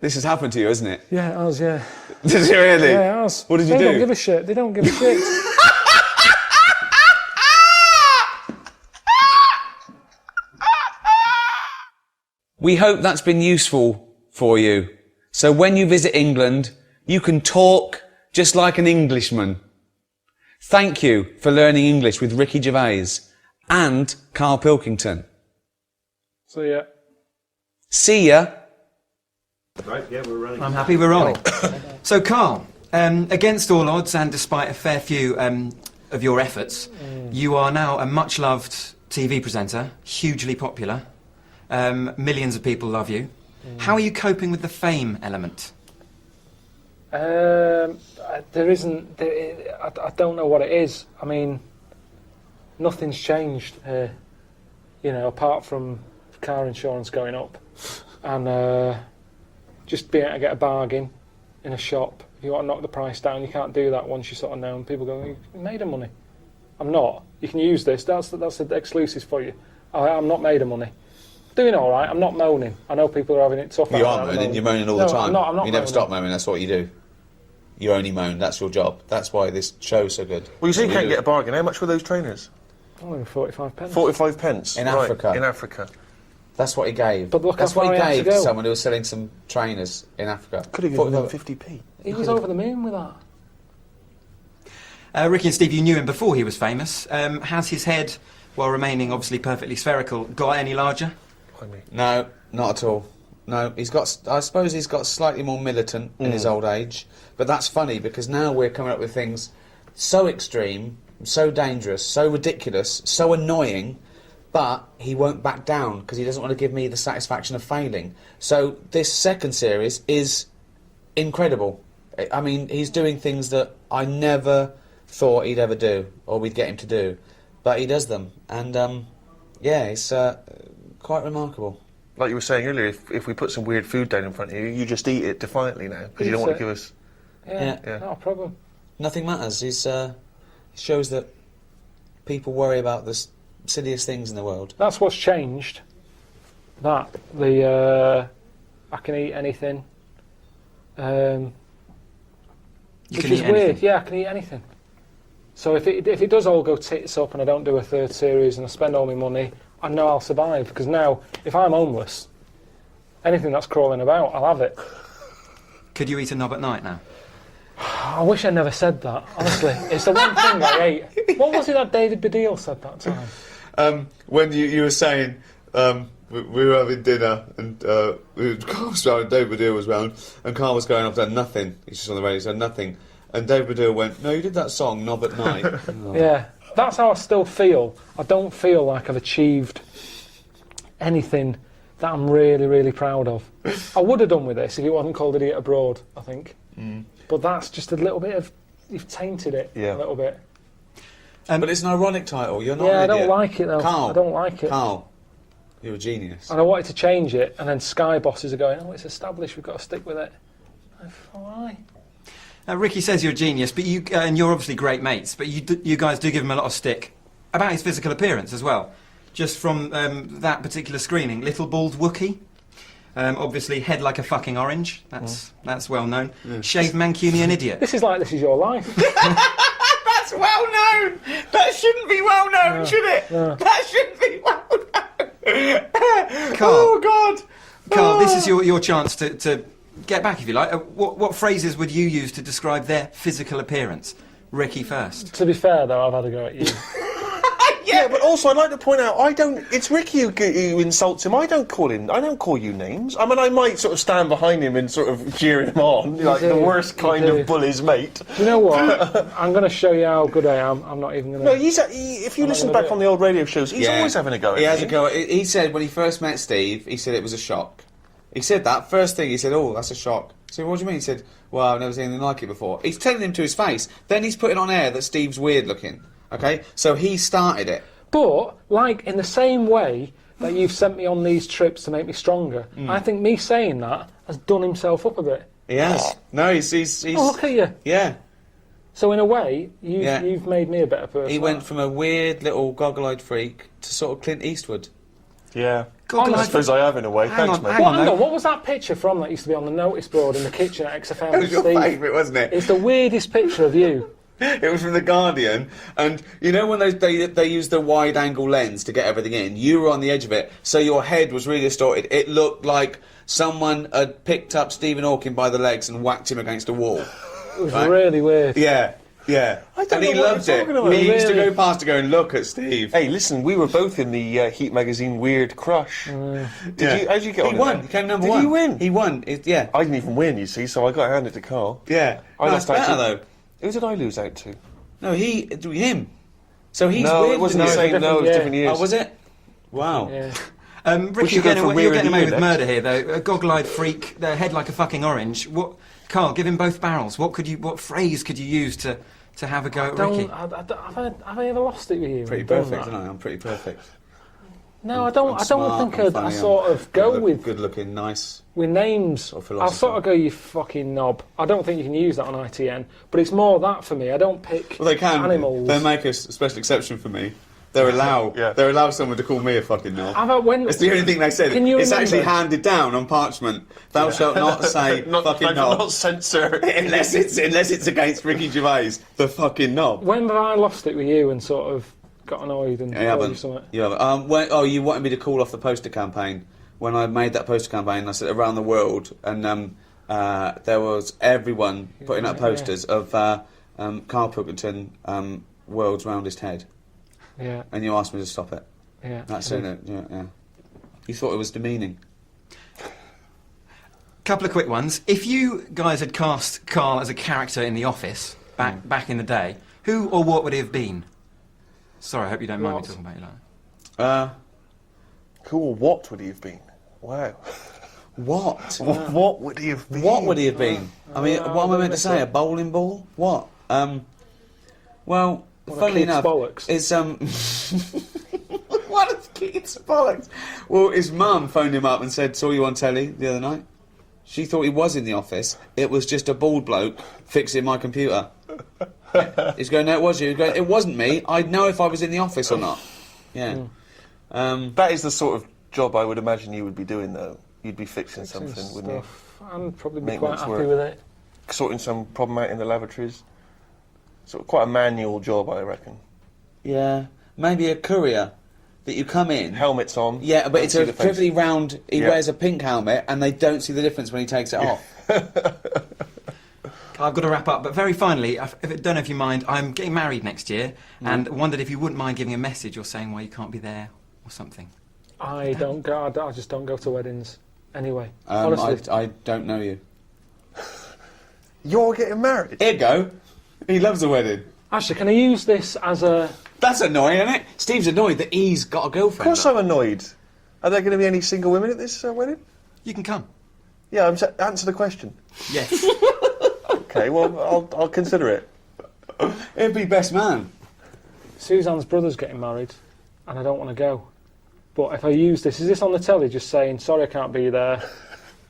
This has happened to you, hasn't it? Yeah, it has, yeah. Did it really? Yeah, it has. What did you They do? don't give a shit. They don't give a shit. We hope that's been useful for you. So when you visit England, you can talk just like an Englishman. Thank you for learning English with Ricky Gervais and Karl Pilkington. So, yeah. See ya. I'm happy we're rolling. So, Carl, against all odds and despite a fair few of your efforts, you are now a much-loved TV presenter, hugely popular. Millions of people love you. How are you coping with the fame element? There isn't. I don't know what it is. I mean, nothing's changed here. You know, apart from car insurance going up and just being able to get a bargain in a shop. If you want to knock the price down, you can't do that once you're sort of known. People go, "You made of money." I'm not. You can use this. That's the exclusives for you. I'm not made of money. Doing all right. I'm not moaning. I know people are having it tough. You are moaning. You're moaning all the time. I'm not you never moaning. stop moaning. That's what you do. You only moan. That's your job. That's why this show's so good. Well, you say you can't do. get a bargain. How much were those trainers? Only 45 pence. 45 pence. In Right, Africa. In Africa. That's what he gave. But look That's how what he far he had gave to to go. someone who was selling some trainers in Africa. Could have given them 50p. He was over the moon with that. Ricky and Steve, you knew him before he was famous. Has his head, while remaining obviously perfectly spherical, got any larger? No, not at all. No, he's got. I suppose he's got slightly more militant in his old age, but that's funny because now we're coming up with things so extreme, so dangerous, so ridiculous, so annoying, but he won't back down because he doesn't want to give me the satisfaction of failing. So this second series is incredible. I mean, he's doing things that I never thought he'd ever do, or we'd get him to do, but he does them, and yeah, it's quite remarkable. Like you were saying earlier, if we put some weird food down in front of you, you just eat it defiantly now because you don't want to give us. Yeah, Yeah. not a problem. Nothing matters. He shows that people worry about the silliest things in the world. That's what's changed. That the I can eat anything. You Which can is eat weird. anything. Yeah, I can eat anything. So if it does all go tits up and I don't do a third series and I spend all my money, I know I'll survive. Because now, if I'm homeless, anything that's crawling about, I'll have it. Could you eat a knob at night now? I wish I never said that. Honestly, it's the one thing I ate. What was it that David Baddiel said that time? When you were saying we were having dinner and Carl was round and David Baddiel was round and Carl was going, I've done nothing. He's just on the radio, he said nothing. And David Baddiel went, no, you did that song, Knob at Night. Yeah, that's how I still feel. I don't feel like I've achieved anything that I'm really, really proud of. I would have done with this if it wasn't called Idiot Abroad, I think. But that's just a little bit of... You've tainted it a little bit. But it's an ironic title. You're not Yeah, an I idiot. don't like it, though. Carl, I don't like it. Carl, you're a genius. And I wanted to change it, and then Sky bosses are going, oh, it's established, we've got to stick with it. Why? Ricky says you're a genius, but you and you're obviously great mates. But you guys do give him a lot of stick about his physical appearance as well. Just from that particular screening, little bald Wookie. Obviously, head like a fucking orange. That's well known. Shaved Mancunian idiot. This is your life. That's well known. That shouldn't be well known, should it? That shouldn't be well known. Carl, Oh God. Carl, this is your chance to get back, if you like. What phrases would you use to describe their physical appearance? Ricky first. To be fair, though, I've had a go at you. Yeah, but also I'd like to point out, it's Ricky who insults him. I don't call you names. I mean, I might sort of stand behind him and sort of cheer him on, like the worst kind of bully's mate. Do you know what? I'm going to show you how good I am. I'm not even going to... No, if you listen back on the old radio shows, he's always having a go at He has me. a go. He said when he first met Steve, he said it was a shock. He said that first thing. He said, "Oh, that's a shock." So what do you mean? He said, "Well, I've never seen anything like it before." He's telling him to his face. Then he's putting on air that Steve's weird looking. Okay, so he started it. But, like, in the same way that you've sent me on these trips to make me stronger, I think me saying that has done himself up a bit. He has. No, he's. Oh, look at you. Yeah. So, in a way, you've made me a better person. He went from a weird little goggle-eyed freak to sort of Clint Eastwood. Yeah. Goggle-eyed I suppose I have in a way. Hang Thanks, on, mate. hang Well, on, hang though. on, what was that picture from that used to be on the notice board in the kitchen at XFM That with was your Steve? favourite, wasn't it? It's the weirdest picture of you. It was from The Guardian, and you know when they use the wide-angle lens to get everything in, you were on the edge of it, so your head was really distorted. It looked like someone had picked up Stephen Hawking by the legs and whacked him against a wall. It was Right. really weird. Yeah, yeah. don't And he know what loved you're it. talking about. He used to Really? go past to go and look at Steve. Hey, listen, we were both in the Heat magazine Weird Crush. Yeah. How'd you get on He in won. that? He came number Did one. he win? He won. Yeah. I didn't even win, you see, so I got handed to Carl. Yeah. I No, it's lost out better to- though. Who did I lose out to? No, him. So he's No, weird. it wasn't the with you. same. No, it was different years. Oh, was it? Wow. Yeah. Ricky, should go for you're weird getting away and with you murder here, though. A goggle-eyed freak, their head like a fucking orange. Carl, give him both barrels. What phrase could you use to have a go at Ricky? Have I ever lost it with you? Pretty Done perfect, that? isn't I? I'm pretty perfect. No, I don't. I'm I smart, don't think I'm I funny, sort of go with good-looking, nice. with names. Sort of I'll philosopher. sort of go, you fucking knob. I don't think you can use that on ITN, but it's more that for me. I don't pick Well, they can. animals. They make a special exception for me. They allow someone to call me a fucking knob. It's the only thing they said. Can you It's actually remember- handed down on parchment. Thou shalt not say fucking knob Not censor. unless it's against Ricky Gervais, the fucking knob. When have I lost it with you and sort of got annoyed and You told you haven't. something? You haven't. You wanted me to call off the poster campaign. When I made that poster campaign, I said around the world, and there was everyone putting up posters of Karl Pilkington, world's roundest head, Yeah, and you asked me to stop it. yeah. That's it. Yeah. You thought it was demeaning. Couple of quick ones. If you guys had cast Carl as a character in The Office back in the day, who or what would he have been? Sorry, I hope you don't mind me What? talking about you like that. Who or what would he have been? Wow. What? What would he have been? What would he have been? I mean, what am I meant to say? A bowling ball? What? Well, One of funnily Keith's enough, bollocks. it's What a kids bollocks. Well, his mum phoned him up and said, saw you on telly the other night. She thought he was in the office. It was just a bald bloke fixing my computer. He's going, no, it was you. He's going, it wasn't me. I'd know if I was in the office or not. Yeah. That is the sort of job I would imagine you would be doing, though. You'd be fixing something, wouldn't you? I'd probably be Maintenance quite happy work. with it. Sorting some problem out in the lavatories. Sort of quite a manual job, I reckon. Yeah. Maybe a courier that you come in. Helmets on. Yeah, but don't it's see a the face. pivoty round. He Yeah. wears a pink helmet, and they don't see the difference when he takes it off. I've got to wrap up, but very finally, I don't know if you mind, I'm getting married next year, and wondered if you wouldn't mind giving a message or saying why you can't be there or something. I don't go. I just don't go to weddings. Anyway, honestly, I don't know you. You're getting married? Here you go. He loves a wedding. actually, can I use this as a? That's annoying, isn't it? Steve's annoyed that he's got a Of girlfriend. course I'm annoyed. Are there going to be any single women at this wedding? You can come. Yeah, answer the question. Yes. Okay, well, I'll consider it. It'd be best man. Suzanne's brother's getting married, and I don't want to go. But if I use this, is this on the telly? Just saying, sorry, I can't be there.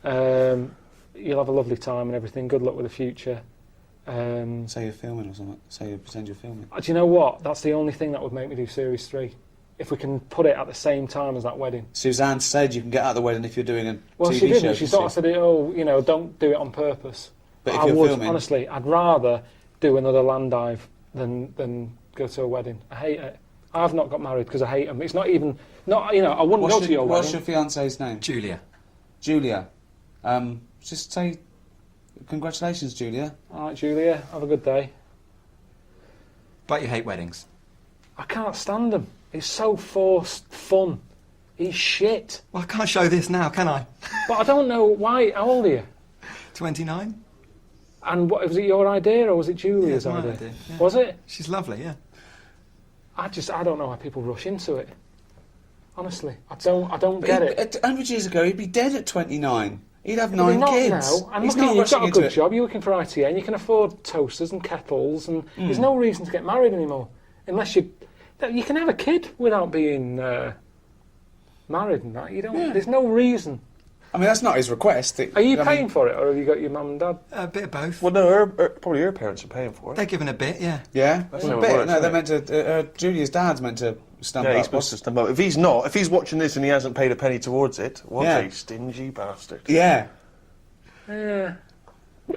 You'll have a lovely time and everything. Good luck with the future. Say you're filming or something. Say you pretend you're filming. Do you know what? That's the only thing that would make me do Series 3. If we can put it at the same time as that wedding. Suzanne said you can get out of the wedding if you're doing a Well, TV she show. didn't. She sort of said, oh, you know, don't do it on purpose. But if I you're would, filming- honestly, I'd rather do another land dive than go to a wedding. I hate it. I've not got married because I hate them. It's not even, you know, I wouldn't go to your What's wedding. your fiance's name? Julia. Julia. Just say congratulations, Julia. All right, Julia, have a good day. But you hate weddings. I can't stand them. It's so forced fun. He's shit. Well, I can't show this now, can I? But I don't know why. How old are you? 29? And what, was it your idea or was it Julia's Yeah, it's my idea? idea, yeah. Was it? She's lovely, yeah. I don't know why people rush into it. Honestly, I don't get it. 100 years ago, he'd be dead at 29. He'd have But 9 not kids. now. And He's look, not you've got rushing a into good it. job. You're working for ITA, and you can afford toasters and kettles, and there's no reason to get married anymore, unless you can have a kid without being married and that. You don't. Yeah. There's no reason. I mean, that's not his request. Are you paying for it, or have you got your mum and dad? A bit of both. Well, no, probably her parents are paying for it. They're given a bit, yeah. Yeah? That's Well, how a it bit. works, No, they're isn't meant to... Julia's dad's meant to stump Yeah, up. he's supposed to stump up. If he's not, if he's watching this and he hasn't paid a penny towards it, what Yeah. a stingy bastard. Yeah. Yeah.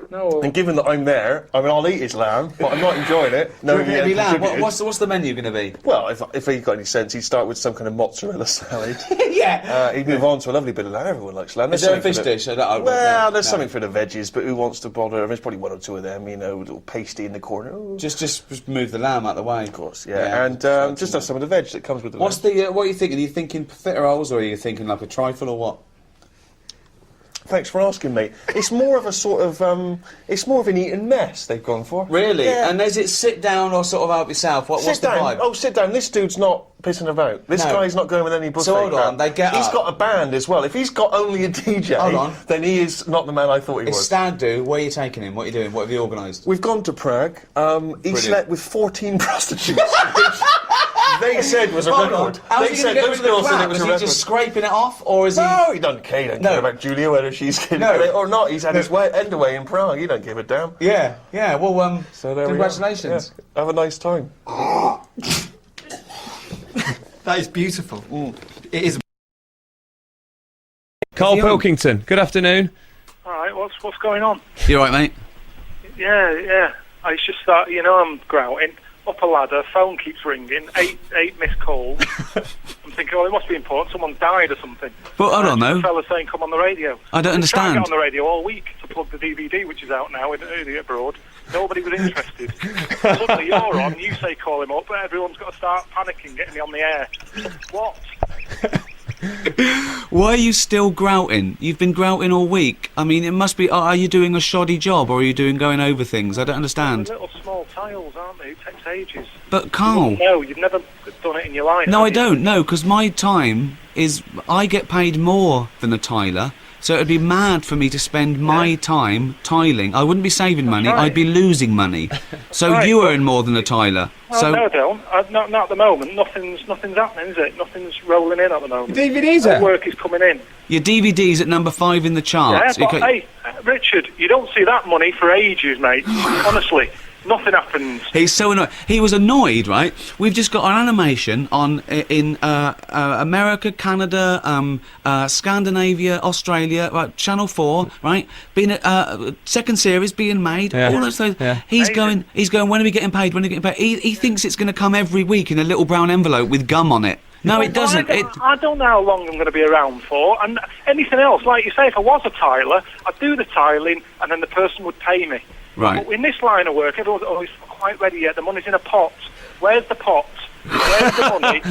No. And given that I'm there, I mean, I'll eat his lamb, but I'm not enjoying it. No, It'll be lamb. What's the menu going to be? Well, if he got any sense, he'd start with some kind of mozzarella salad. Yeah. He'd move on to a lovely bit of lamb. Everyone likes lamb. Is there a fish dish? Well, there's no. something for the veggies, but who wants to bother? I mean, there's probably one or two of them, you know, a little pasty in the corner. Oh, Just move the lamb out the way. of course, yeah. And just have some of the veg that comes with the What's lamb. the... what are you thinking? Are you thinking profiteroles or are you thinking like a trifle or what? Thanks for asking, mate. It's more of a sort of, it's more of an eaten mess they've gone for. Really? Yeah. And is it sit down or sort of help yourself? What's Sit the down. vibe? Oh, sit down. This dude's not pissing about. This No. guy's not going with any buffet. So hold on, crap. they get He's up. got a band as well. If he's got only a DJ, Hold on. then he is not the man I thought he It's was. Stag Do. Where are you taking him? What are you doing? What have you organised? We've gone to Prague. He slept with 14 prostitutes, which they said was a Hold record. on. How's They he going said to get those rid of girls the said crap? it was Is a he record. just scraping it off, or is he? No, he doesn't care. He don't No. care about Julia, whether she's getting No. it or not. He's had his end away in Prague. He don't give a damn. Yeah, yeah. Well, So there we are. congratulations. Yeah. Have a nice time. That is beautiful. It is. Karl Pilkington, good afternoon. All right, what's going on? You all right, mate? Yeah. I just thought, I'm grouting. Up a ladder, phone keeps ringing, eight missed calls. I'm thinking, well, it must be important. Someone died or something. But hold on, Just though. A fella saying, come on the radio. I don't I've been trying to understand. get on the radio all week to plug the DVD, which is out now in abroad. Nobody was interested. Suddenly you're on, you say call him up, but everyone's got to start panicking, getting me on the air. What? Why are you still grouting? You've been grouting all week. I mean, it must be. Are you doing a shoddy job, or are you going over things? I don't They're understand. little small tiles, aren't they? It takes ages. But Carl, No, you've never done it in your life. no, have I you? don't. No, because my time is. I get paid more than a tiler So it'd be mad for me to spend my time tiling. I wouldn't be saving money. right. I'd be losing money. So Right, you but- earn more than a tiler. Well, So no, I don't. Not at the moment. Nothing's happening, is it? Nothing's rolling in at the moment. DVDs No are. work is coming in. your DVD's at number 5 in the Yeah, charts. but hey, Richard, you don't see that money for ages, mate. Honestly, nothing happens. He's so annoyed. He was annoyed, right? We've just got our animation on in America, Canada, Scandinavia, Australia, Channel 4, right? Being second series being made. Yeah. All those things. Yeah. He's going. When are we getting paid? When are we getting paid? He thinks it's going to come every week in a little brown envelope with gum on it. No, it doesn't. I don't know how long I'm going to be around for, and anything else. Like you say, if I was a tiler, I'd do the tiling, and then the person would pay me. Right. But in this line of work, everyone's always quite ready yet. The money's in a pot. Where's the pot? Where's the money?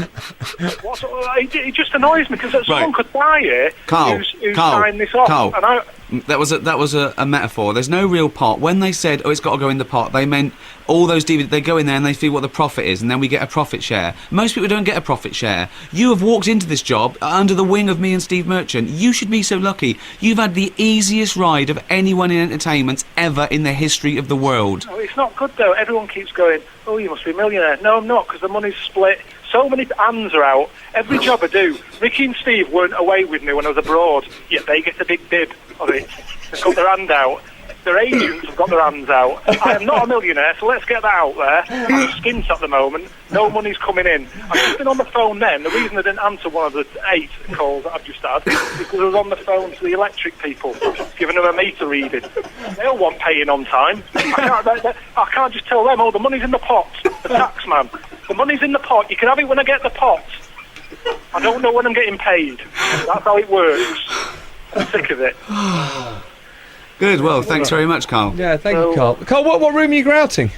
It just annoys me because someone could buy it Carl, who's signed this off. Carl. And I, That was a metaphor. There's no real pot. When they said, "Oh, it's got to go in the pot," they meant all those DVDs. They go in there and they see what the profit is, and then we get a profit share. Most people don't get a profit share. You have walked into this job under the wing of me and Steve Merchant. You should be so lucky. You've had the easiest ride of anyone in entertainment ever in the history of the world. Oh, it's not good though. Everyone keeps going, "Oh, you must be a millionaire." No, I'm not, because the money's split. So many hands are out. Every job I do. Ricky and Steve weren't away with me when I was abroad, yet they get a big bib of it. They've got their hand out. Their agents have got their hands out. I am not a millionaire, so let's get that out there. I'm skint at the moment. No money's coming in. I've just been on the phone then. The reason I didn't answer one of the 8 calls that I've just had is because I was on the phone to the electric people, giving them a meter reading. They all want paying on time. I can't just tell them, "Oh, the money's in the pot." The tax man. The money's in the pot. You can have it when I get the pot. I don't know when I'm getting paid. That's how it works. I'm sick of it. Good. Well, thanks very much, Carl. Yeah, thank So- you, Carl. Carl, what room are you grouting?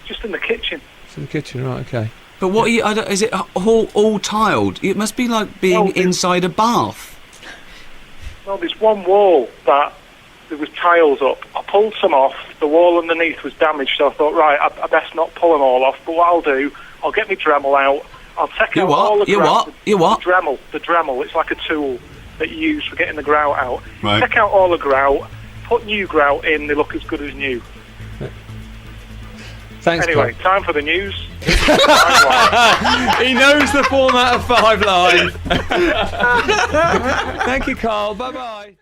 Just in the kitchen. It's in the kitchen, right? Okay. But what are you? Is it all tiled? It must be like being No, inside a bath. Well, there's one wall that there was tiles up. I pulled some off. The wall underneath was damaged, so I thought, right, I best not pull them all off. But what I'll do, I'll get my Dremel out. I'll take You out what? all the You grout. what? You what? The Dremel. It's like a tool that you use for getting the grout out. Right. Take out all the grout. Put new grout in. They look as good as new. Thanks, Anyway, time for the news. Carl. He knows the format of 5 Live. Thank you, Carl. Bye-bye.